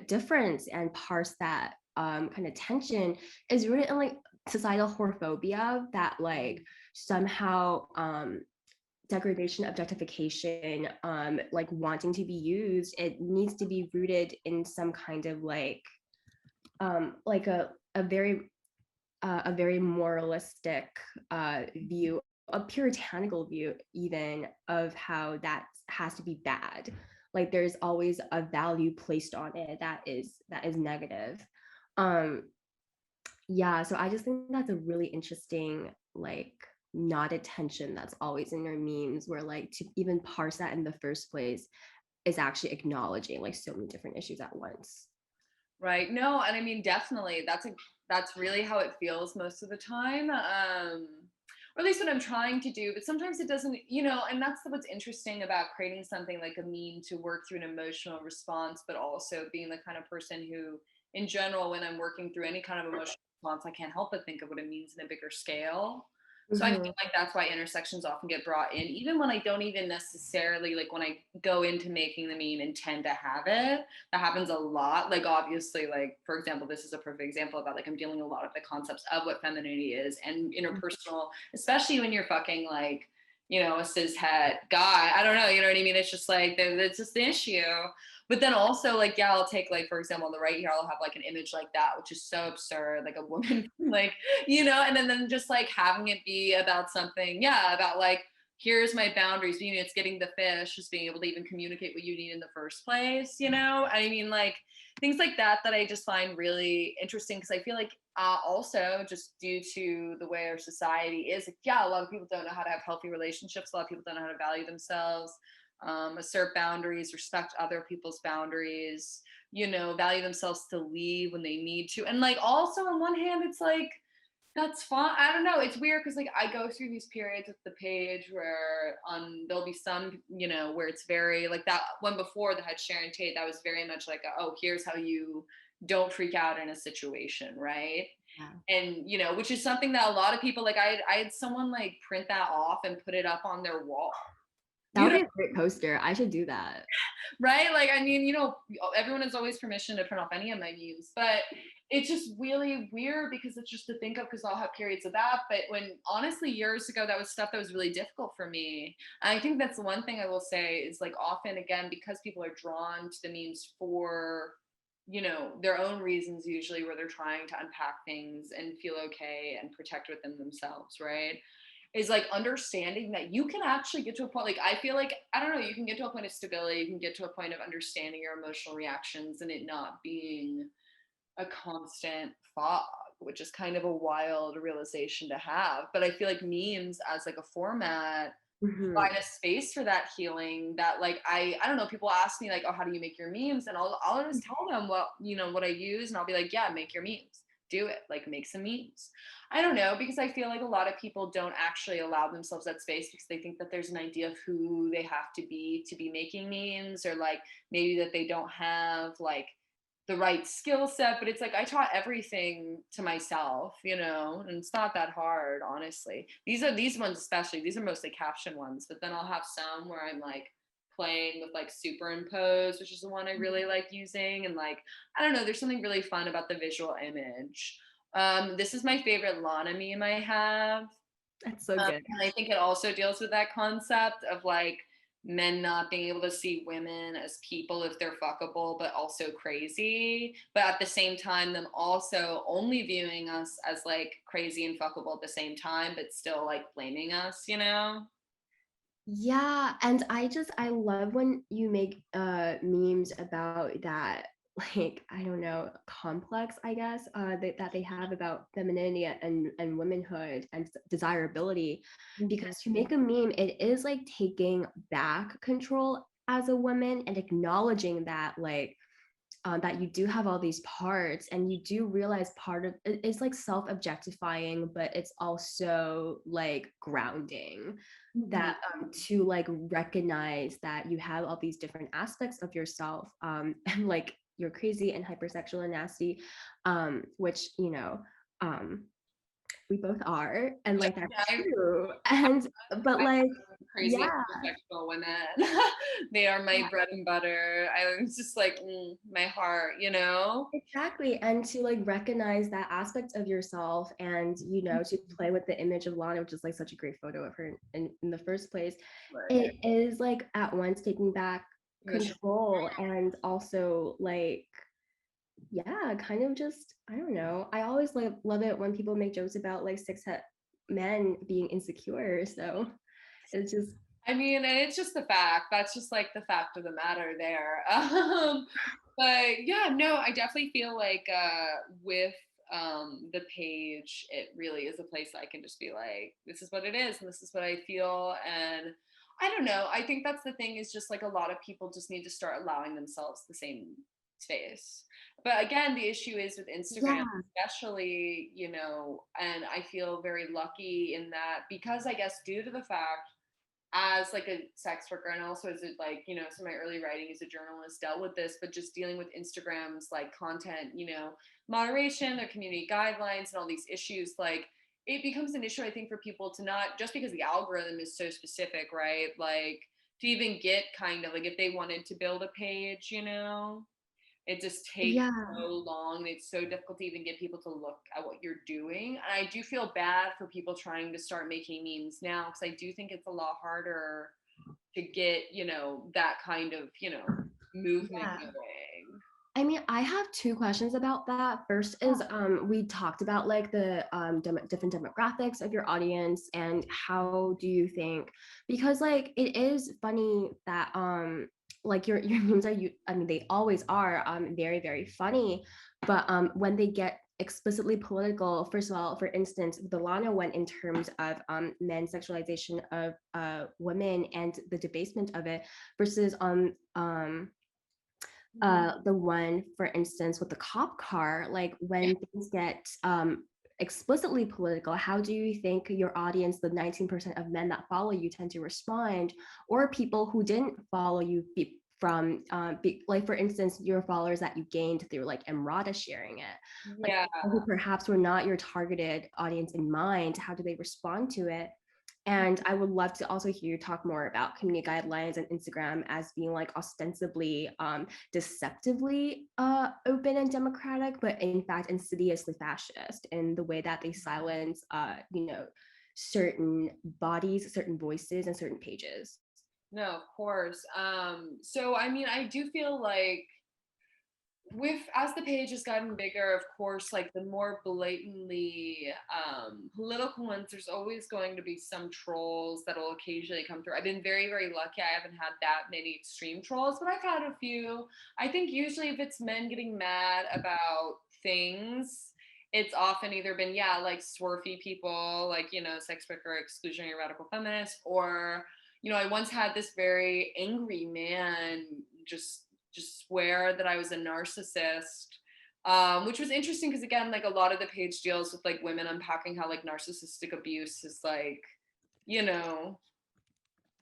difference and parse that kind of tension is rooted in like societal whorephobia, that like somehow degradation, objectification, like wanting to be used, it needs to be rooted in some kind of like a very a very moralistic view, a puritanical view even, of how that has to be bad. Like there's always a value placed on it that is negative. um yeah, so I just think that's a really interesting, like, not attention that's always in your memes, where like to even parse that in the first place is actually acknowledging like so many different issues at once. Right. No, and I mean definitely that's really how it feels most of the time. Or at least what I'm trying to do, but sometimes it doesn't, you know, and that's what's interesting about creating something like a meme to work through an emotional response, but also being the kind of person who, in general, when I'm working through any kind of emotional response, I can't help but think of what it means in a bigger scale. So I feel Mhm. like that's why intersections often get brought in, even when I don't even necessarily, like when I go into making the meme intend to have it. That happens a lot. Like obviously, like for example, this is a perfect example about like I'm dealing a lot with the concepts of what femininity is and interpersonal, especially when you're fucking like, you know, a cis het guy. I don't know, you know what I mean? It's just like it's just the issue. But then also like, yeah, I'll take like, for example, on the right here, I'll have like an image like that, which is so absurd, like a woman, like, you know, and then just like having it be about something, yeah, about like, here's my boundaries, you know, it's getting the fish, just being able to even communicate what you need in the first place, you know? I mean, like things like that that I just find really interesting because I feel like also just due to the way our society is, like, yeah, a lot of people don't know how to have healthy relationships. A lot of people don't know how to value themselves, assert boundaries, respect other people's boundaries, you know, value themselves to leave when they need to. And like also on one hand, it's like, that's fine. I don't know. It's weird because like I go through these periods with the page where there'll be some, you know, where it's very like that one before that had Sharon Tate, that was very much like oh, here's how you don't freak out in a situation, right? Yeah. And you know, which is something that a lot of people like I had someone like print that off and put it up on their wall. That would be a great poster. I should do that. Right? Like, I mean, everyone has always permission to turn off any of my memes, but it's just really weird because it's just to think of because I'll have periods of that. But when honestly, years ago, that was stuff that was really difficult for me. And I think that's the one thing I will say is like often, again, because people are drawn to the memes for, their own reasons, usually where they're trying to unpack things and feel okay and protect within themselves, right? Is like understanding that you can actually get to a point, like I feel like, I don't know, you can get to a point of stability, you can get to a point of understanding your emotional reactions and it not being a constant fog, which is kind of a wild realization to have. But I feel like memes as like a format Mhm. provide a space for that healing that like I don't know, people ask me like, oh, how do you make your memes? And I'll just tell them what I use, and I'll be like, yeah, make your memes, do it, like make some memes. I don't know, because I feel like a lot of people don't actually allow themselves that space because they think that there's an idea of who they have to be making memes, or like maybe that they don't have like the right skill set. But it's like I taught everything to myself, and it's not that hard, honestly. These ones, especially, these are mostly caption ones, but then I'll have some where I'm like playing with like superimpose, which is the one I really like using. And like, I don't know, there's something really fun about the visual image. This is my favorite Lana meme I have. That's so good. And I think it also deals with that concept of like men not being able to see women as people if they're fuckable, but also crazy. But at the same time, them also only viewing us as like crazy and fuckable at the same time, but still like blaming us. Yeah, and I love when you make memes about that, like, I don't know, complex, I guess, that they have about femininity and womanhood and desirability. Because to make a meme, it is like taking back control as a woman and acknowledging that, like, that you do have all these parts, and you do realize part of it's like self-objectifying, but it's also like grounding, Mhm. that to like recognize that you have all these different aspects of yourself, and like you're crazy and hypersexual and nasty, which um we both are, and like that's Yeah, true. And but I like, crazy yeah, heterosexual women. They are my bread and butter. I was just like, my heart. exactly. And to like recognize that aspect of yourself, and to play with the image of Lana, which is like such a great photo of her in the first place. Right. It is like at once taking back Mission. control, and also like, yeah, kind of just, I don't know. I always like love it when people make jokes about like six het men being insecure. So it's just, I mean, and it's just the fact. That's just like the fact of the matter there. But yeah, no, I definitely feel like with the page, it really is a place I can just be like, this is what it is, and this is what I feel. And I don't know. I think that's the thing, is just like a lot of people just need to start allowing themselves the same space. But again, the issue is with Instagram, yeah, especially, and I feel very lucky in that, because I guess due to the fact, as like a sex worker, and also as a, like, some of my early writing as a journalist dealt with this, but just dealing with Instagram's like content, moderation, their community guidelines, and all these issues, like it becomes an issue, I think, for people to not, just because the algorithm is so specific, right? Like to even get kind of like, if they wanted to build a page, it just takes yeah. so long. It's so difficult to even get people to look at what you're doing. And I do feel bad for people trying to start making memes now, because I do think it's a lot harder to get, that kind of, movement Yeah. going. I mean, I have two questions about that. First is, we talked about like the different demographics of your audience, and how do you think, because like it is funny that like your memes are, I mean, they always are very, very funny, but when they get explicitly political, first of all, for instance, the Lana one, in terms of men's sexualization of women and the debasement of it, versus the one, for instance, with the cop car, like Yeah. when things get explicitly political, how do you think your audience, the 19% of men that follow you, tend to respond? Or people who didn't follow you like, for instance, your followers that you gained through like Emrata sharing it, like Yeah. people who perhaps were not your targeted audience in mind, how do they respond to it? And I would love to also hear you talk more about community guidelines and Instagram as being like ostensibly deceptively open and democratic, but in fact insidiously fascist in the way that they silence certain bodies, certain voices, and certain pages. No, of course. So I mean, I do feel like with as the page has gotten bigger, of course, like the more blatantly political ones, there's always going to be some trolls that'll occasionally come through. I've been very, very lucky. I haven't had that many extreme trolls, but I've had a few. I think usually if it's men getting mad about things, it's often either been, yeah, like swerfy people, like, sex worker, exclusionary radical feminists, or, I once had this very angry man just swear that I was a narcissist, which was interesting because again, like a lot of the page deals with like women unpacking how like narcissistic abuse is like, you know,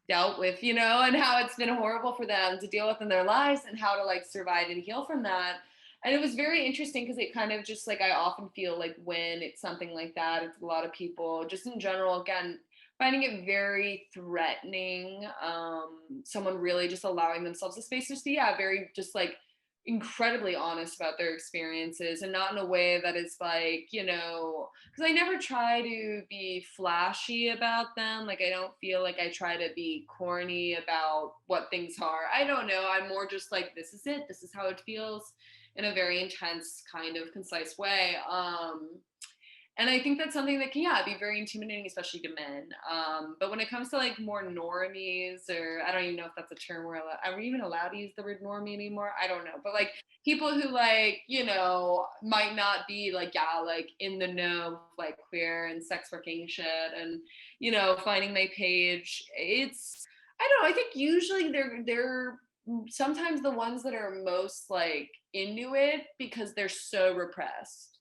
dealt with, and how it's been horrible for them to deal with in their lives and how to like survive and heal from that. And it was very interesting because it kind of just like I often feel like when it's something like that, it's a lot of people just in general, again, finding it very threatening. Someone really just allowing themselves a space to be, yeah, very just like incredibly honest about their experiences and not in a way that is like, because I never try to be flashy about them. Like, I don't feel like I try to be corny about what things are. I don't know. I'm more just like, this is it. This is how it feels in a very intense, kind of concise way. And I think that's something that can, yeah, be very intimidating, especially to men. But when it comes to like more normies, or I don't even know if that's a term are we even allowed to use the word normie anymore? I don't know. But like people who like, might not be like, yeah, like in the know, like queer and sex working shit and, finding my page. I don't know. I think usually they're sometimes the ones that are most like into it because they're so repressed.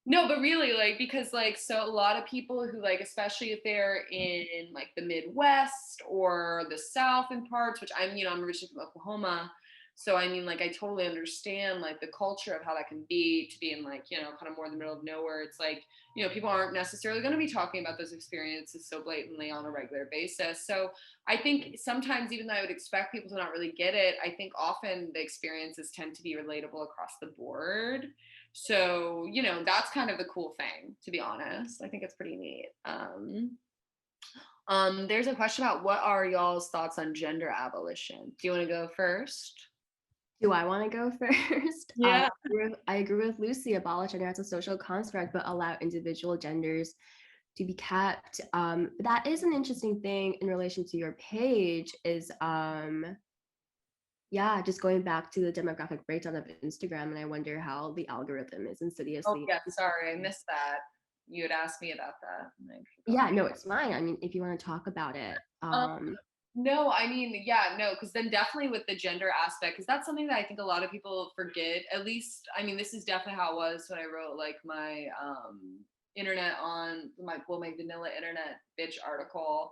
No, but really, like, because, like, so a lot of people who, like, especially if they're in, like, the Midwest or the South in parts, which I'm originally from Oklahoma. So, I mean, like, I totally understand, like, the culture of how that can be to be in, like, kind of more in the middle of nowhere. It's like, people aren't necessarily going to be talking about those experiences so blatantly on a regular basis. So, I think sometimes, even though I would expect people to not really get it, I think often the experiences tend to be relatable across the board. So, that's kind of the cool thing, to be honest. I think it's pretty neat. There's a question about what are y'all's thoughts on gender abolition? Do you want to go first? Do I want to go first? Yeah. I agree with Lucy. Abolish gender as a social construct, but allow individual genders to be kept. That is an interesting thing in relation to your page. Is yeah, just going back to the demographic breakdown of Instagram, and I wonder how the algorithm is Oh, insidiously. yeah. Sorry, I missed that. You had asked me about that. And I forgot. Yeah, no, it's fine. I mean, if you want to talk about it. Um, no, I mean, yeah, no, because then definitely with the gender aspect, because that's something that I think a lot of people forget. At least, I mean, this is definitely how it was when I wrote like my internet on my vanilla internet bitch article.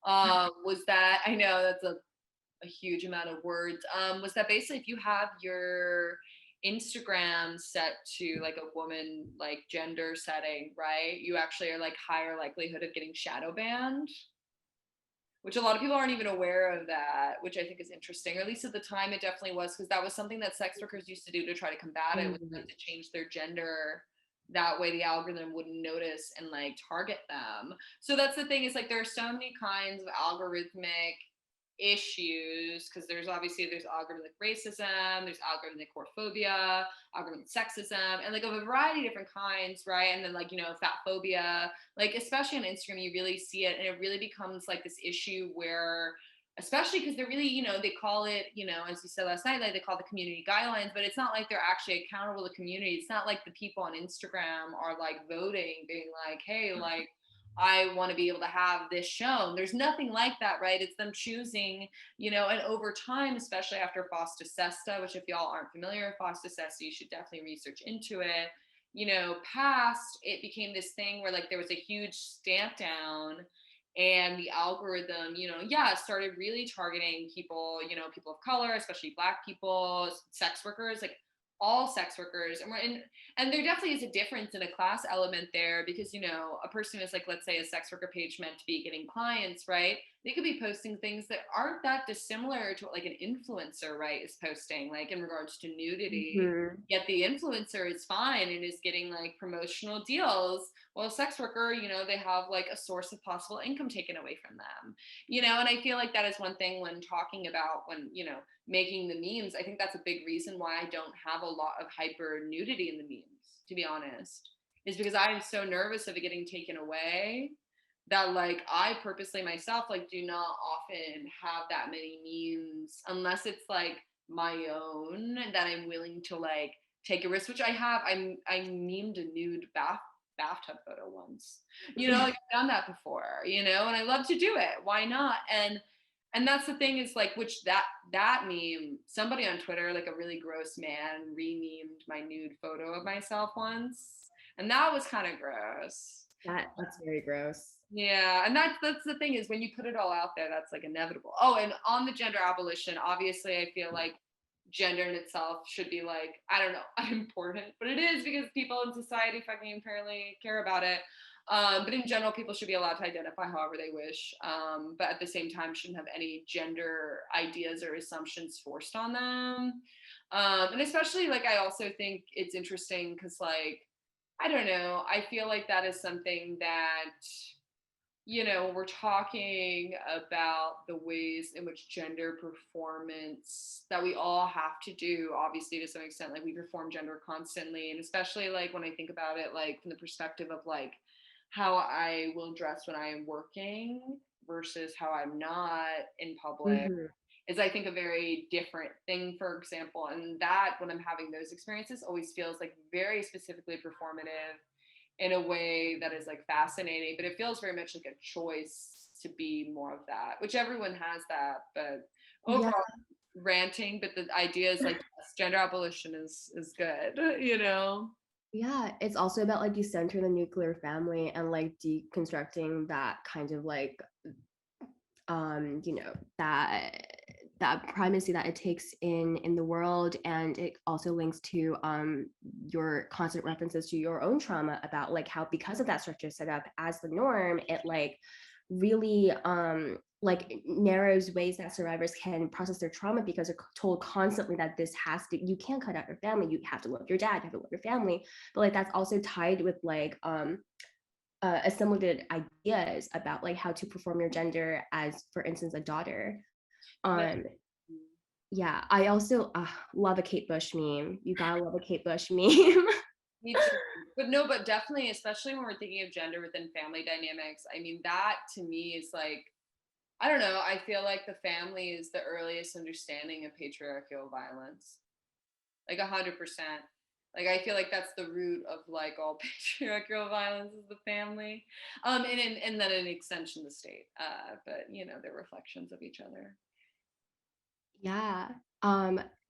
Was that I know that's a huge amount of words. Was that basically if you have your Instagram set to like a woman like gender setting, right? You actually are like higher likelihood of getting shadow banned, which a lot of people aren't even aware of that, which I think is interesting. Or at least at the time it definitely was, because that was something that sex workers used to do to try to combat it, was Mm. to change their gender. That way the algorithm wouldn't notice and like target them. So that's the thing, is like there are so many kinds of algorithmic issues, because there's algorithmic racism, there's algorithmic queerphobia, algorithmic sexism, and like of a variety of different kinds, right? And then like fat phobia, like especially on Instagram you really see it, and it really becomes like this issue where, especially because they're really, they call it, as you said last night, like they call the community guidelines, but it's not like they're actually accountable to the community. It's not like the people on Instagram are like voting, being like, hey, like I want to be able to have this shown. There's nothing like that, right? It's them choosing, and over time, especially after Fosta Sesta, which if y'all aren't familiar with Fosta Sesta, you should definitely research into it. Past, it became this thing where like there was a huge stamp down, and the algorithm, started really targeting people, people of color, especially Black people, sex workers, like all sex workers, and there definitely is a difference in a class element there, because you know, a person is like, let's say a sex worker page meant to be getting clients, right? They could be posting things that aren't that dissimilar to what like an influencer, right, is posting, like in regards to nudity. Mhm. Yet the influencer is fine and is getting like promotional deals, while a sex worker, you know, they have like a source of possible income taken away from them, you know. And I feel like that is one thing when talking about, when, you know, making the memes. I think that's a big reason why I don't have a lot of hyper nudity in the memes, to be honest, is because I'm so nervous of it getting taken away, that like I purposely myself like do not often have that many memes unless it's like my own, that I'm willing to like take a risk, which I have. I memed a nude bathtub photo once, you know, like I've done that before, you know, and I love to do it. Why not? And that's the thing, is like, which that meme, somebody on Twitter, like a really gross man, re-memed my nude photo of myself once, and that was kind of gross. That's very gross. Yeah, and that's the thing, is when you put it all out there, that's like inevitable. Oh, and on the gender abolition, obviously, I feel like gender in itself should be like, I don't know, important, but it is, because people in society fucking apparently care about it. But in general, people should be allowed to identify however they wish. But at the same time, shouldn't have any gender ideas or assumptions forced on them. And especially, like, I also think it's interesting because, like, I don't know, I feel like that is something that, you know, we're talking about the ways in which gender performance that we all have to do, obviously, to some extent, like we perform gender constantly. And especially like when I think about it, like from the perspective of like how I will dress when I am working versus how I'm not in public, Mhm. is I think a very different thing, for example. And that, when I'm having those experiences, always feels like very specifically performative in a way that is like fascinating, but it feels very much like a choice to be more of that, which everyone has that. But Yeah. overall, ranting, but the idea is like, yes, gender abolition is good, you know. Yeah, it's also about like decentering the nuclear family and like deconstructing that kind of like you know, that primacy that it takes in the world. And it also links to your constant references to your own trauma about like how, because of that structure set up as the norm, it like really like narrows ways that survivors can process their trauma, because they're told constantly that this has to, you can't cut out your family, you have to love your dad, you have to love your family. But like that's also tied with like assimilated ideas about like how to perform your gender as, for instance, a daughter. No, um yeah, I also love a Kate Bush meme. You gotta love a Kate Bush meme. me too. But no, but definitely, especially when we're thinking of gender within family dynamics, I mean, that to me is like, I don't know, I feel like the family is the earliest understanding of patriarchal violence, like 100%. Like I feel like that's the root of like all patriarchal violence, is the family, and then an extension the state. But you know, they're reflections of each other. Yeah.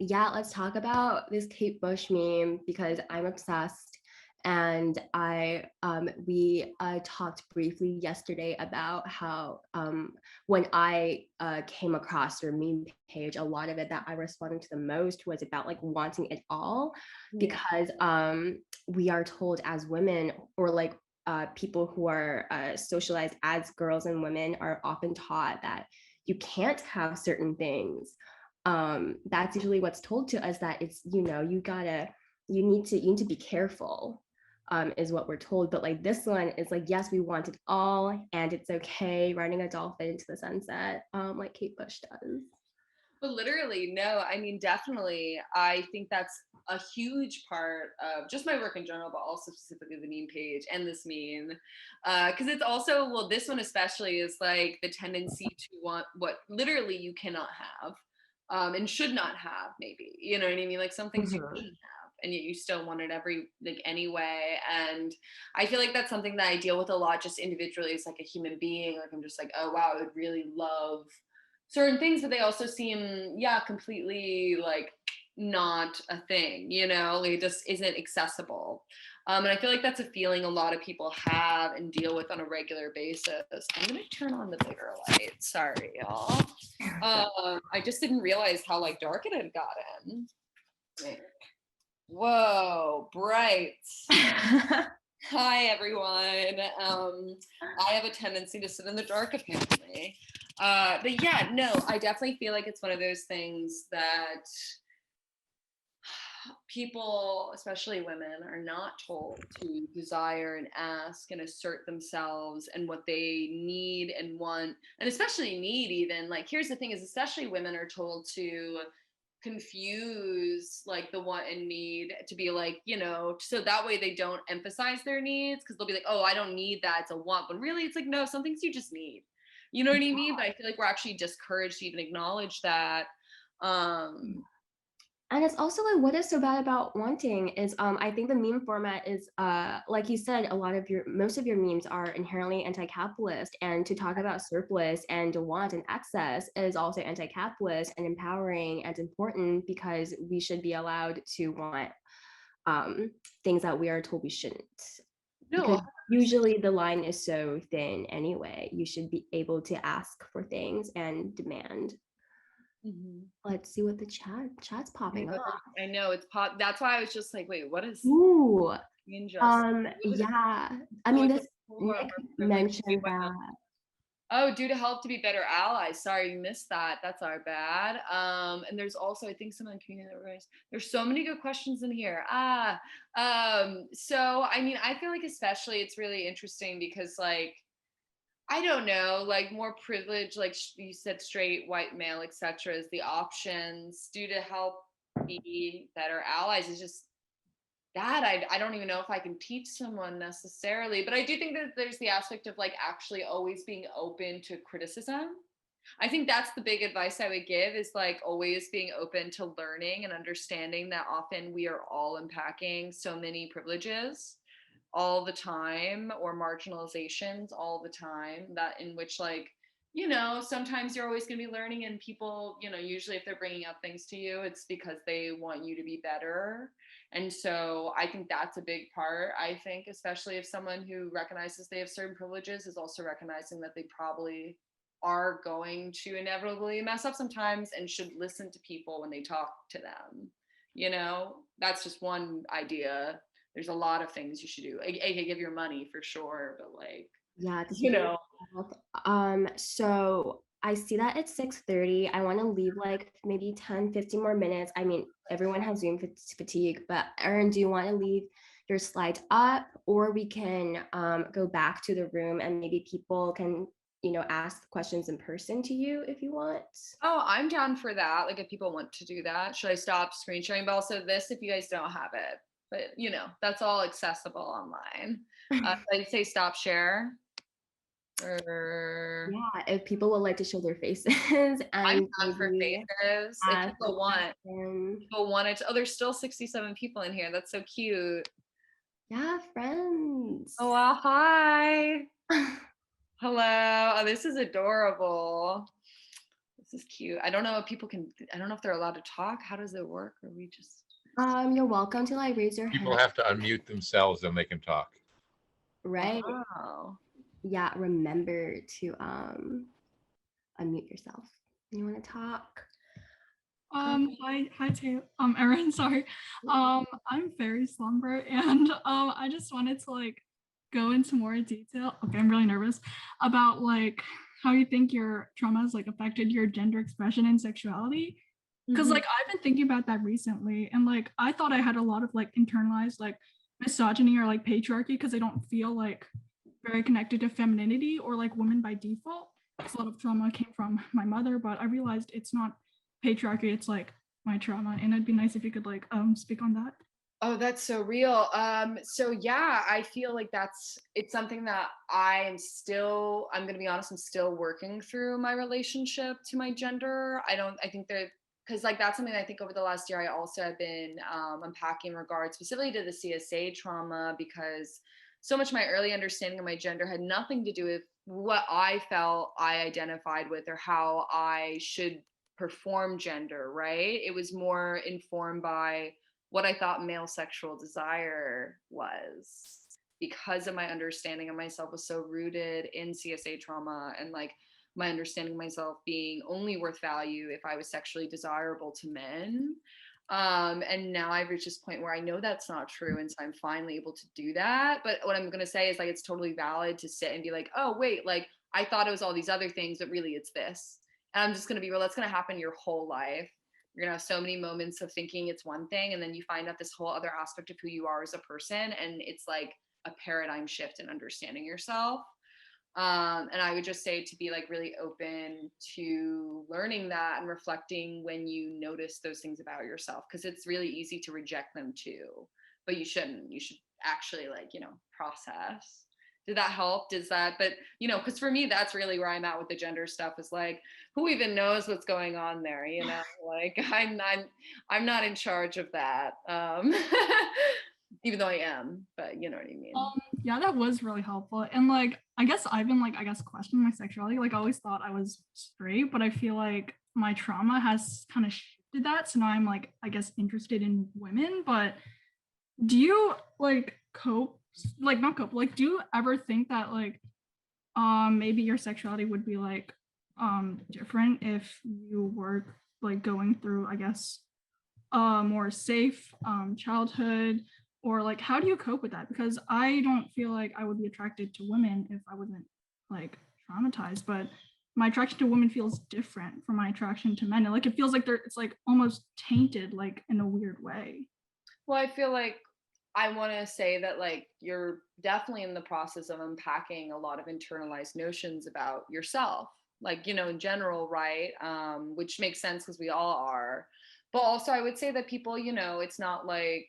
Yeah, let's talk about this Kate Bush meme because I'm obsessed. And I we talked briefly yesterday about how when I came across your meme page, a lot of it that I responded to the most was about like wanting it all, Yeah. because we are told as women, or like people who are socialized as girls and women, are often taught that you can't have certain things. That's usually what's told to us, that it's, you know, you need to be careful, is what we're told. But like this one is like, yes, we want it all, and it's okay riding a dolphin into the sunset, like Kate Bush does. But literally, no, I mean, definitely, I think that's a huge part of just my work in general, but also specifically the meme page and this meme. Because it's also, well, this one especially is like the tendency to want what literally you cannot have, and should not have, maybe. You know what I mean? Like some things you Mhm. shouldn't have, and yet you still want it like anyway. And I feel like that's something that I deal with a lot just individually as like a human being. Like I'm just like, oh wow, I would really love certain things, but they also seem, yeah, completely like not a thing, you know, like it just isn't accessible. And I feel like that's a feeling a lot of people have and deal with on a regular basis. I'm gonna turn on the bigger light. Sorry, y'all. I just didn't realize how like dark it had gotten. Whoa, bright. Hi, everyone. I have a tendency to sit in the dark, apparently. But yeah, no, I definitely feel like it's one of those things that people, especially women, are not told to desire and ask and assert themselves and what they need and want, and especially need even. Like, here's the thing is, especially women are told to confuse like the want and need to be like, so that way they don't emphasize their needs because they'll be like, oh, I don't need that, it's a want. But really, it's like, no, some things you just need. You know what I mean? But I feel like we're actually discouraged to even acknowledge that. And it's also like, what is so bad about wanting is I think the meme format is like you said, most of your memes are inherently anti-capitalist, and to talk about surplus and want and excess is also anti-capitalist and empowering and important, because we should be allowed to want things that we are told we shouldn't. No, Because usually the line is so thin anyway. You should be able to ask for things and demand. mhm. Let's see what the chat's popping up. I know it's pop. That's why I was just like, wait, what is Ooh, injustice? yeah. I So mean, like this Nick mentioned that. Oh, due to help to be better allies. Sorry, you missed that. That's our bad. And there's also, I think, someone in community organized. There's so many good questions in here. So I mean, I feel like especially it's really interesting because like I don't know, like more privilege, like you said, straight white male, etc., is the options due to help be better allies. Is just that I don't even know if I can teach someone necessarily, but I do think that there's the aspect of like actually always being open to criticism. I think that's the big advice I would give is like always being open to learning and understanding that often we are all unpacking so many privileges all the time or marginalizations all the time, that in which like sometimes you're always going to be learning, and people usually if they're bringing up things to you, it's because they want you to be better. And so I think that's a big part. I think especially if someone who recognizes they have certain privileges is also recognizing that they probably are going to inevitably mess up sometimes and should listen to people when they talk to them. That's just one idea. There's a lot of things you should do. AK, give your money for sure, but like, Yeah, to you support know. so I see that it's 6:30. I want to leave like maybe 10, 15 more minutes. I mean, everyone has Zoom fatigue, but Erin, do you want to leave your slides up, or we can go back to the room and maybe people can, ask questions in person to you if you want? Oh, I'm down for that. Like if people want to do that, should I stop screen sharing? But also this, if you guys don't have it, but that's all accessible online. I'd say stop share. Or Yeah, if people would like to show their faces I'm and down for maybe faces. If ask a people want, question. people want it. Oh, there's still 67 people in here. That's so cute. Yeah, friends. Oh wow, hi. Hello. Oh, this is adorable. This is cute. I don't know if people can, I don't know if they're allowed to talk. How does it work? Or we just. You're welcome to like raise your People hand. have to unmute themselves and they can talk. Right. Wow. Yeah, remember to unmute yourself. You want to talk? Hi, Taylor. Erin, sorry. I'm very slumber, and I just wanted to like go into more detail. Okay, I'm really nervous about like how you think your trauma has like affected your gender expression and sexuality. Because like I've been thinking about that recently, and like I thought I had a lot of like internalized like misogyny or like patriarchy because I don't feel like very connected to femininity or like women by default. A lot of trauma came from my mother, but I realized it's not patriarchy, it's like my trauma, and it'd be nice if you could like speak on that. Oh, that's so real. So yeah, I feel like it's something that I'm gonna be honest, I'm still working through my relationship to my gender. I think that because like that's something that I think over the last year I also have been unpacking in regards specifically to the CSA trauma, because so much of my early understanding of my gender had nothing to do with what I felt I identified with or how I should perform gender, right? It was more informed by what I thought male sexual desire was, because of my understanding of myself was so rooted in CSA trauma, and like my understanding of myself being only worth value if I was sexually desirable to men. And now I've reached this point where I know that's not true. And so I'm finally able to do that. But what I'm going to say is like, it's totally valid to sit and be like, oh, wait, like I thought it was all these other things, but really it's this. And I'm just going to be real. That's going to happen your whole life. You're going to have so many moments of thinking it's one thing. And then you find out this whole other aspect of who you are as a person. And it's like a paradigm shift in understanding yourself. And I would just say to be like really open to learning that and reflecting when you notice those things about yourself, because it's really easy to reject them too, but you shouldn't. You should actually like, process. Did that help? Does that, but because for me, that's really where I'm at with the gender stuff is like, who even knows what's going on there? Like I'm not in charge of that. Even though I am, but you know what I mean? Yeah, that was really helpful. And like, I guess I've been like, questioning my sexuality. Like I always thought I was straight, but I feel like my trauma has kind of shifted that. So now I'm like, I guess interested in women. But do you like cope, like not cope, like do you ever think that like maybe your sexuality would be like different if you were like going through, I guess, more safe childhood, or like how do you cope with that? Because I don't feel like I would be attracted to women if I wasn't like traumatized, but my attraction to women feels different from my attraction to men, and like it feels like it's like almost tainted like in a weird way. Well, I feel like I want to say that like you're definitely in the process of unpacking a lot of internalized notions about yourself, like in general, right? Which makes sense because we all are. But also I would say that people, it's not like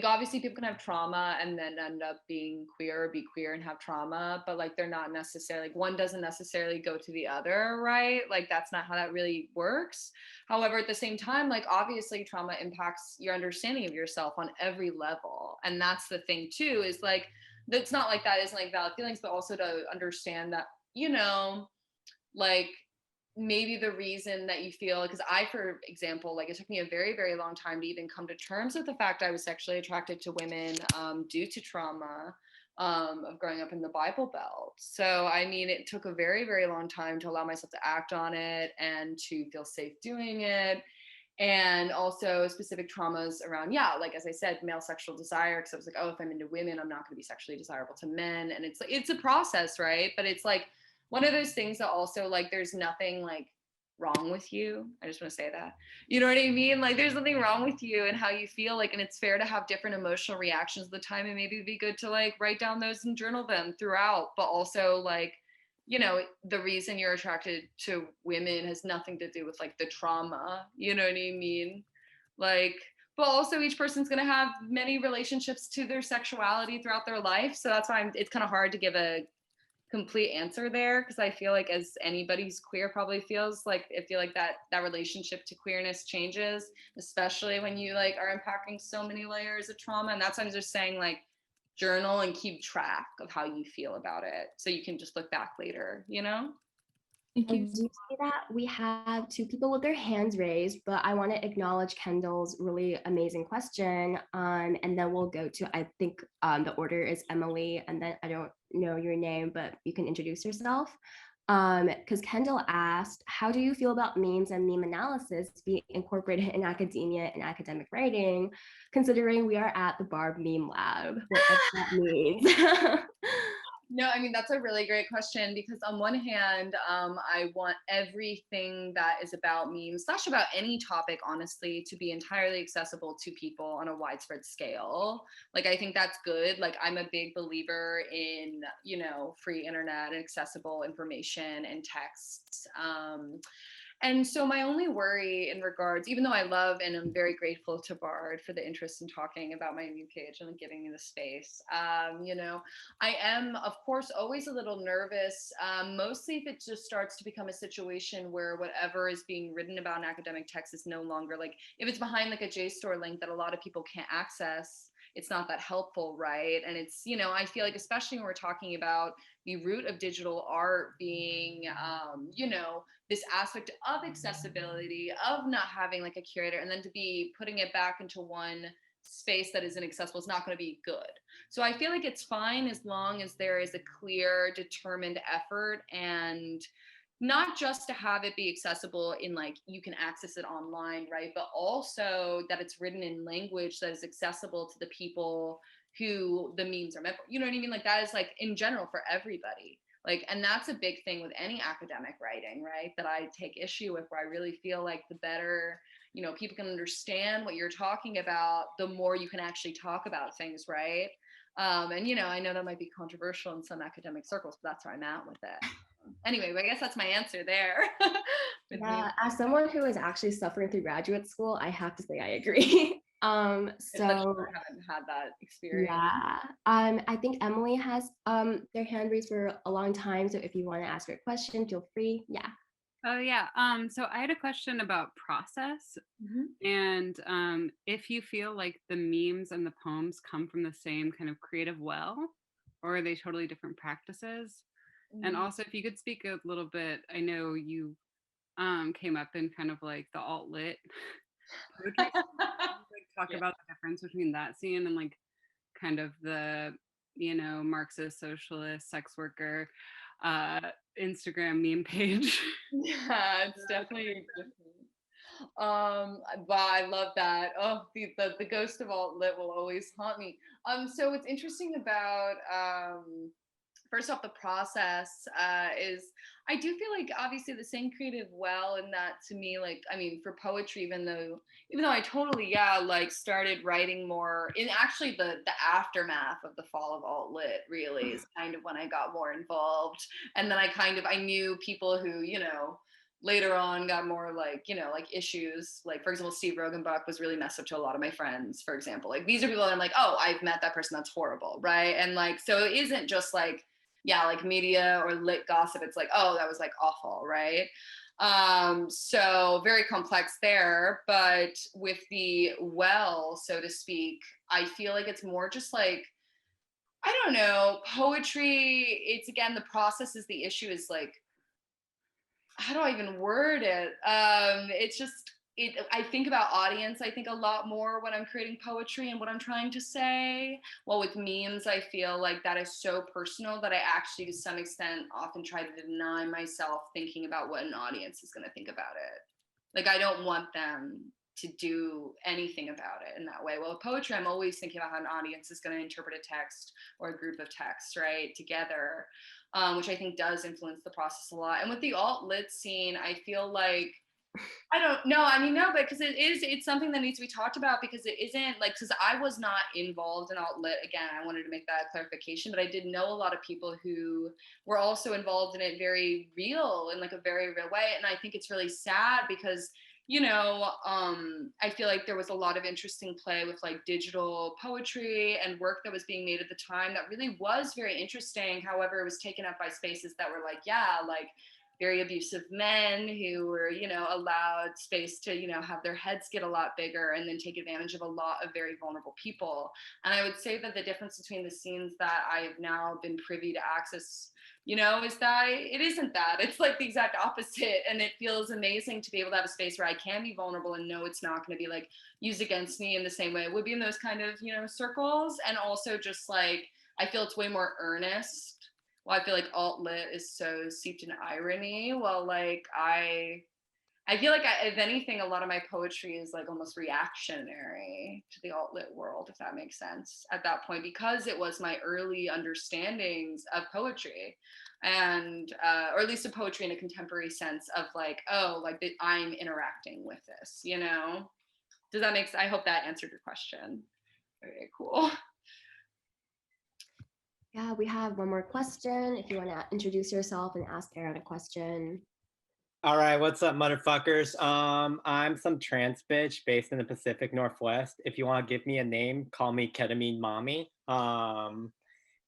obviously people can have trauma and then end up being queer or be queer and have trauma, but like they're not necessarily, like one doesn't necessarily go to the other, right? Like that's not how that really works. However, at the same time, like obviously trauma impacts your understanding of yourself on every level. And that's the thing too, is like, it's not like that isn't like valid feelings, but also to understand that, like maybe the reason that you feel, because I, for example, like it took me a very, very long time to even come to terms with the fact I was sexually attracted to women due to trauma of growing up in the Bible Belt. So, I mean, it took a very, very long time to allow myself to act on it and to feel safe doing it. And also specific traumas around, yeah, like as I said, male sexual desire, because I was like, oh, if I'm into women, I'm not going to be sexually desirable to men. And it's like, it's a process, right? But it's like, one of those things that also like there's nothing like wrong with you. I just want to say that. You know what I mean? Like there's nothing wrong with you and how you feel, like, and it's fair to have different emotional reactions at the time, and maybe it'd be good to like write down those and journal them throughout. But also like, the reason you're attracted to women has nothing to do with like the trauma. You know what I mean? Like, but also each person's going to have many relationships to their sexuality throughout their life. So that's why it's kind of hard to give a complete answer there, because I feel like as anybody who's queer probably feels like, I feel like that relationship to queerness changes, especially when you like are unpacking so many layers of trauma. And that's why I'm just saying, like, journal and keep track of how you feel about it so you can just look back later. Thank I you. do see that we have two people with their hands raised, but I want to acknowledge Kendall's really amazing question. And then we'll go to, I think the order is Emily, and then I don't know your name, but you can introduce yourself. Because Kendall asked, how do you feel about memes and meme analysis being incorporated in academia and academic writing, considering we are at the Bard Meme Lab, whatever that means? No, I mean, that's a really great question, because on one hand, I want everything that is about memes, / about any topic, honestly, to be entirely accessible to people on a widespread scale. Like, I think that's good. Like, I'm a big believer in, free internet and accessible information and texts. And so my only worry in regards, even though I love and I'm very grateful to Bard for the interest in talking about my new page and giving me the space, I am, of course, always a little nervous, mostly if it just starts to become a situation where whatever is being written about in academic text is no longer, like, if it's behind like a JSTOR link that a lot of people can't access, it's not that helpful, right? And it's, I feel like, especially when we're talking about the root of digital art being, this aspect of accessibility, of not having like a curator, and then to be putting it back into one space that is inaccessible is not going to be good. So I feel like it's fine as long as there is a clear, determined effort and not just to have it be accessible in like, you can access it online, right? But also that it's written in language that is accessible to the people who the memes are meant for. You know what I mean? Like that is like in general for everybody. Like, and that's a big thing with any academic writing, right? That I take issue with, where I really feel like the better, you know, people can understand what you're talking about, the more you can actually talk about things, right? And, you know, I know that might be controversial in some academic circles, but that's where I'm at with it. Anyway, but I guess that's my answer there. Yeah, as someone who is actually suffering through graduate school, I have to say I agree. So I haven't had that experience. yeah, I think Emily has their hand raised for a long time. So if you want to ask her a question, feel free. Yeah. Oh yeah. So I had a question about process, and if you feel like the memes and the poems come from the same kind of creative well, or are they totally different practices? And also, if you could speak a little bit, I know you came up in kind of like the alt lit poetry, like talk about the difference between that scene and like kind of the, you know, Marxist, socialist, sex worker, Instagram meme page. Yeah, it's definitely different. But I love that. Oh, the ghost of alt lit will always haunt me. So what's interesting about first off, the process is, I do feel like obviously the same creative well, and that to me, like, I mean, for poetry, even though I totally, yeah, like started writing more in actually the aftermath of the fall of alt lit, really is kind of when I got more involved. And then I knew people who, you know, later on got more like, you know, like issues, like for example, Steve Rogenbach was really messed up to a lot of my friends, for example. Like these are people that I'm like, oh, I've met that person, that's horrible, right? And like, so it isn't just like, yeah, like media or lit gossip, it's like, oh, that was like awful, right? So very complex there. But with the well, so to speak, I feel like it's more just like, I don't know, poetry, it's again, the process is the issue, is like, how do I even word it? It's just, I think about audience, I think a lot more when I'm creating poetry and what I'm trying to say. Well, with memes, I feel like that is so personal that I actually, to some extent, often try to deny myself thinking about what an audience is going to think about it. Like, I don't want them to do anything about it in that way. Well, with poetry, I'm always thinking about how an audience is going to interpret a text or a group of texts, right, together, which I think does influence the process a lot. And with the alt lit scene, I feel like, I don't know. I mean, no, but because it's something that needs to be talked about, because it isn't like, because I was not involved in alt lit. Again, I wanted to make that clarification, but I did know a lot of people who were also involved in it very real, in like a very real way. And I think it's really sad because, you know, I feel like there was a lot of interesting play with like digital poetry and work that was being made at the time that really was very interesting. However, it was taken up by spaces that were like, yeah, like very abusive men who were, you know, allowed space to, you know, have their heads get a lot bigger and then take advantage of a lot of very vulnerable people. And I would say that the difference between the scenes that I have now been privy to access, you know, is that it isn't that. It's like the exact opposite. And it feels amazing to be able to have a space where I can be vulnerable and know it's not going to be like used against me in the same way it would be in those kind of, you know, circles. And also just like, I feel it's way more earnest. Well, I feel like alt lit is so steeped in irony. Well, like I feel like if anything, a lot of my poetry is like almost reactionary to the alt lit world, if that makes sense at that point, because it was my early understandings of poetry, and or at least of poetry in a contemporary sense of like, oh, like I'm interacting with this, you know? Does that make sense? I hope that answered your question. Very cool. Yeah, we have one more question. If you want to introduce yourself and ask Erin a question. All right, what's up, motherfuckers? I'm some trans bitch based in the Pacific Northwest. If you want to give me a name, call me Ketamine Mommy.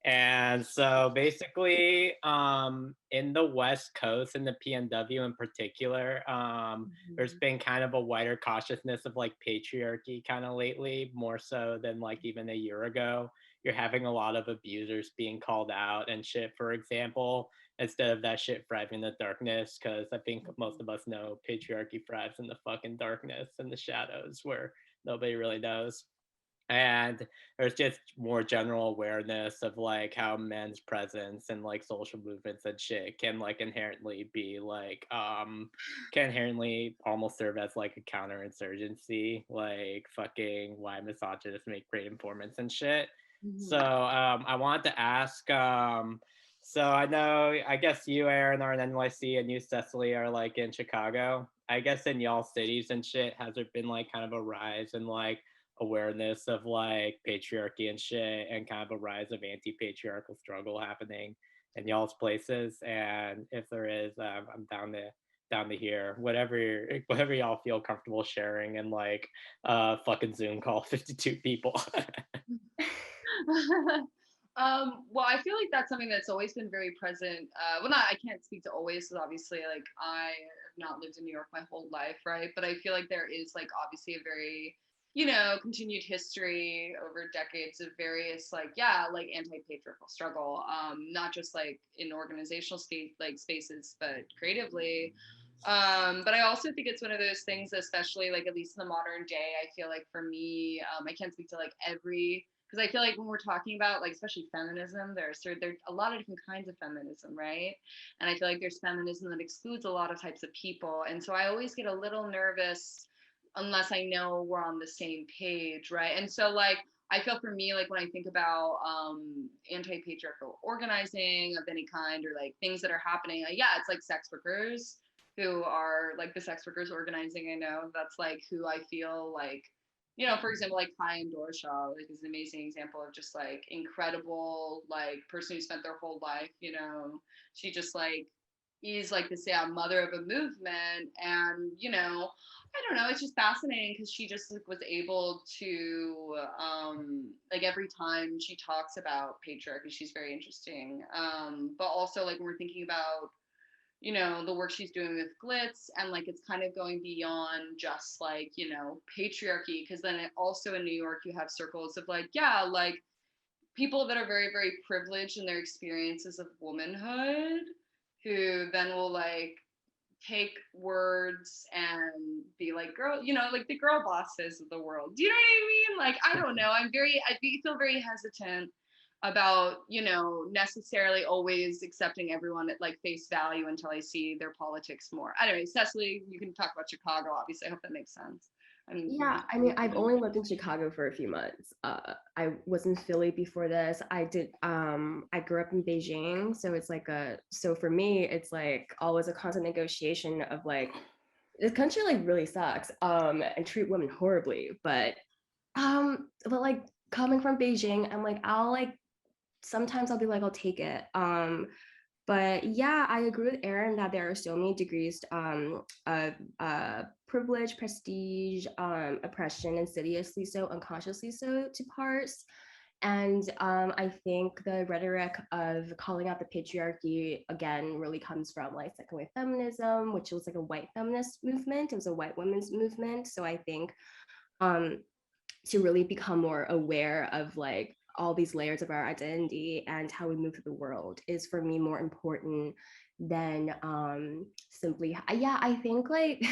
And so basically, in the West Coast, in the PNW in particular, there's been kind of a wider consciousness of like patriarchy kind of lately, more so than like even a year ago. You're having a lot of abusers being called out and shit, for example, instead of that shit thriving in the darkness, because I think most of us know patriarchy thrives in the fucking darkness and the shadows where nobody really knows. And there's just more general awareness of like how men's presence and like social movements and shit can like inherently be like can inherently almost serve as like a counterinsurgency, like fucking why misogynists make great informants and shit. So I wanted to ask so I know, I guess you, Erin, are in NYC and you, Cecily, are like in Chicago. I guess in y'all cities and shit, has there been like kind of a rise in like awareness of like patriarchy and shit, and kind of a rise of anti-patriarchal struggle happening in y'all's places? And if there is, I'm down to hear whatever y'all feel comfortable sharing, and like fucking Zoom call 52 people. Well, I feel like that's something that's always been very present. Well, not, I can't speak to always, because obviously, like, I have not lived in New York my whole life, right? But I feel like there is, like, obviously a very, continued history over decades of various, like, yeah, like anti-patriarchal struggle, not just like in organizational spaces, but creatively. But I also think it's one of those things, especially like at least in the modern day, I feel like for me, I can't speak to like every, because I feel like when we're talking about like especially feminism, there's a lot of different kinds of feminism, right? And I feel like there's feminism that excludes a lot of types of people, and so I always get a little nervous unless I know we're on the same page, right? And so like I feel for me, like when I think about anti-patriarchal organizing of any kind, or like things that are happening, yeah, it's like sex workers who are like the sex workers organizing. I know that's like who I feel like, for example, like Kai and Dorshaw, like is an amazing example of just like incredible, like person who spent their whole life, she just like is like this, yeah, mother of a movement. And, I don't know, it's just fascinating because she just like, was able to, like every time she talks about patriarchy, she's very interesting. But also like when we're thinking about, the work she's doing with Glitz, and like it's kind of going beyond just like, patriarchy, because then also in New York you have circles of like, yeah, like people that are very, very privileged in their experiences of womanhood, who then will like take words and be like, girl, like the girl bosses of the world. Do you know what I mean? Like, I don't know. I feel very hesitant about, necessarily always accepting everyone at like face value until I see their politics more. Anyway, Cecily, you can talk about Chicago, obviously. I hope that makes sense. Yeah, I mean, I've only lived in Chicago for a few months. I was in Philly before this. I grew up in Beijing, so it's like so for me, it's like always a constant negotiation of like, this country like really sucks, and treat women horribly, but like coming from Beijing, I'm like, sometimes I'll be like, I'll take it. But yeah, I agree with Erin that there are so many degrees of privilege, prestige, oppression, insidiously so, unconsciously so, to parse. And I think the rhetoric of calling out the patriarchy again really comes from like second wave feminism, which was like a white feminist movement. It was a white women's movement. So I think to really become more aware of like all these layers of our identity and how we move through the world is for me more important than simply, yeah, I think like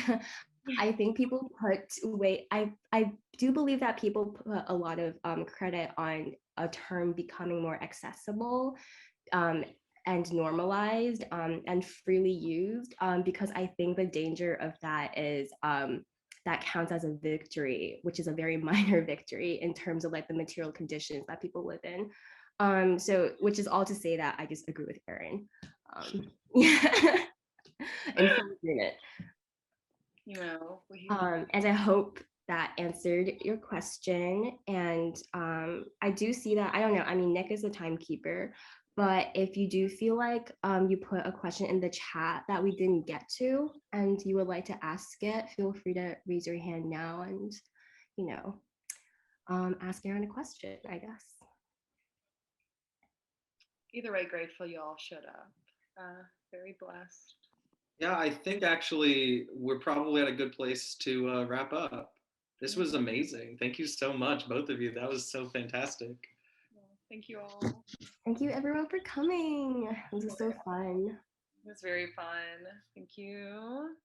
I think people put weight, I do believe that people put a lot of credit on a term becoming more accessible and normalized and freely used, because I think the danger of that is that counts as a victory, which is a very minor victory in terms of like the material conditions that people live in. So, which is all to say that I just agree with Erin. In full agreement. And I hope that answered your question. And I do see that, I don't know, I mean, Nick is the timekeeper, but if you do feel like you put a question in the chat that we didn't get to and you would like to ask it, feel free to raise your hand now and, ask Erin a question, I guess. Either way, grateful you all showed up. Very blessed. Yeah, I think actually we're probably at a good place to wrap up. This was amazing. Thank you so much, both of you. That was so fantastic. Thank you all. Thank you everyone for coming. This was so fun. It was very fun. Thank you.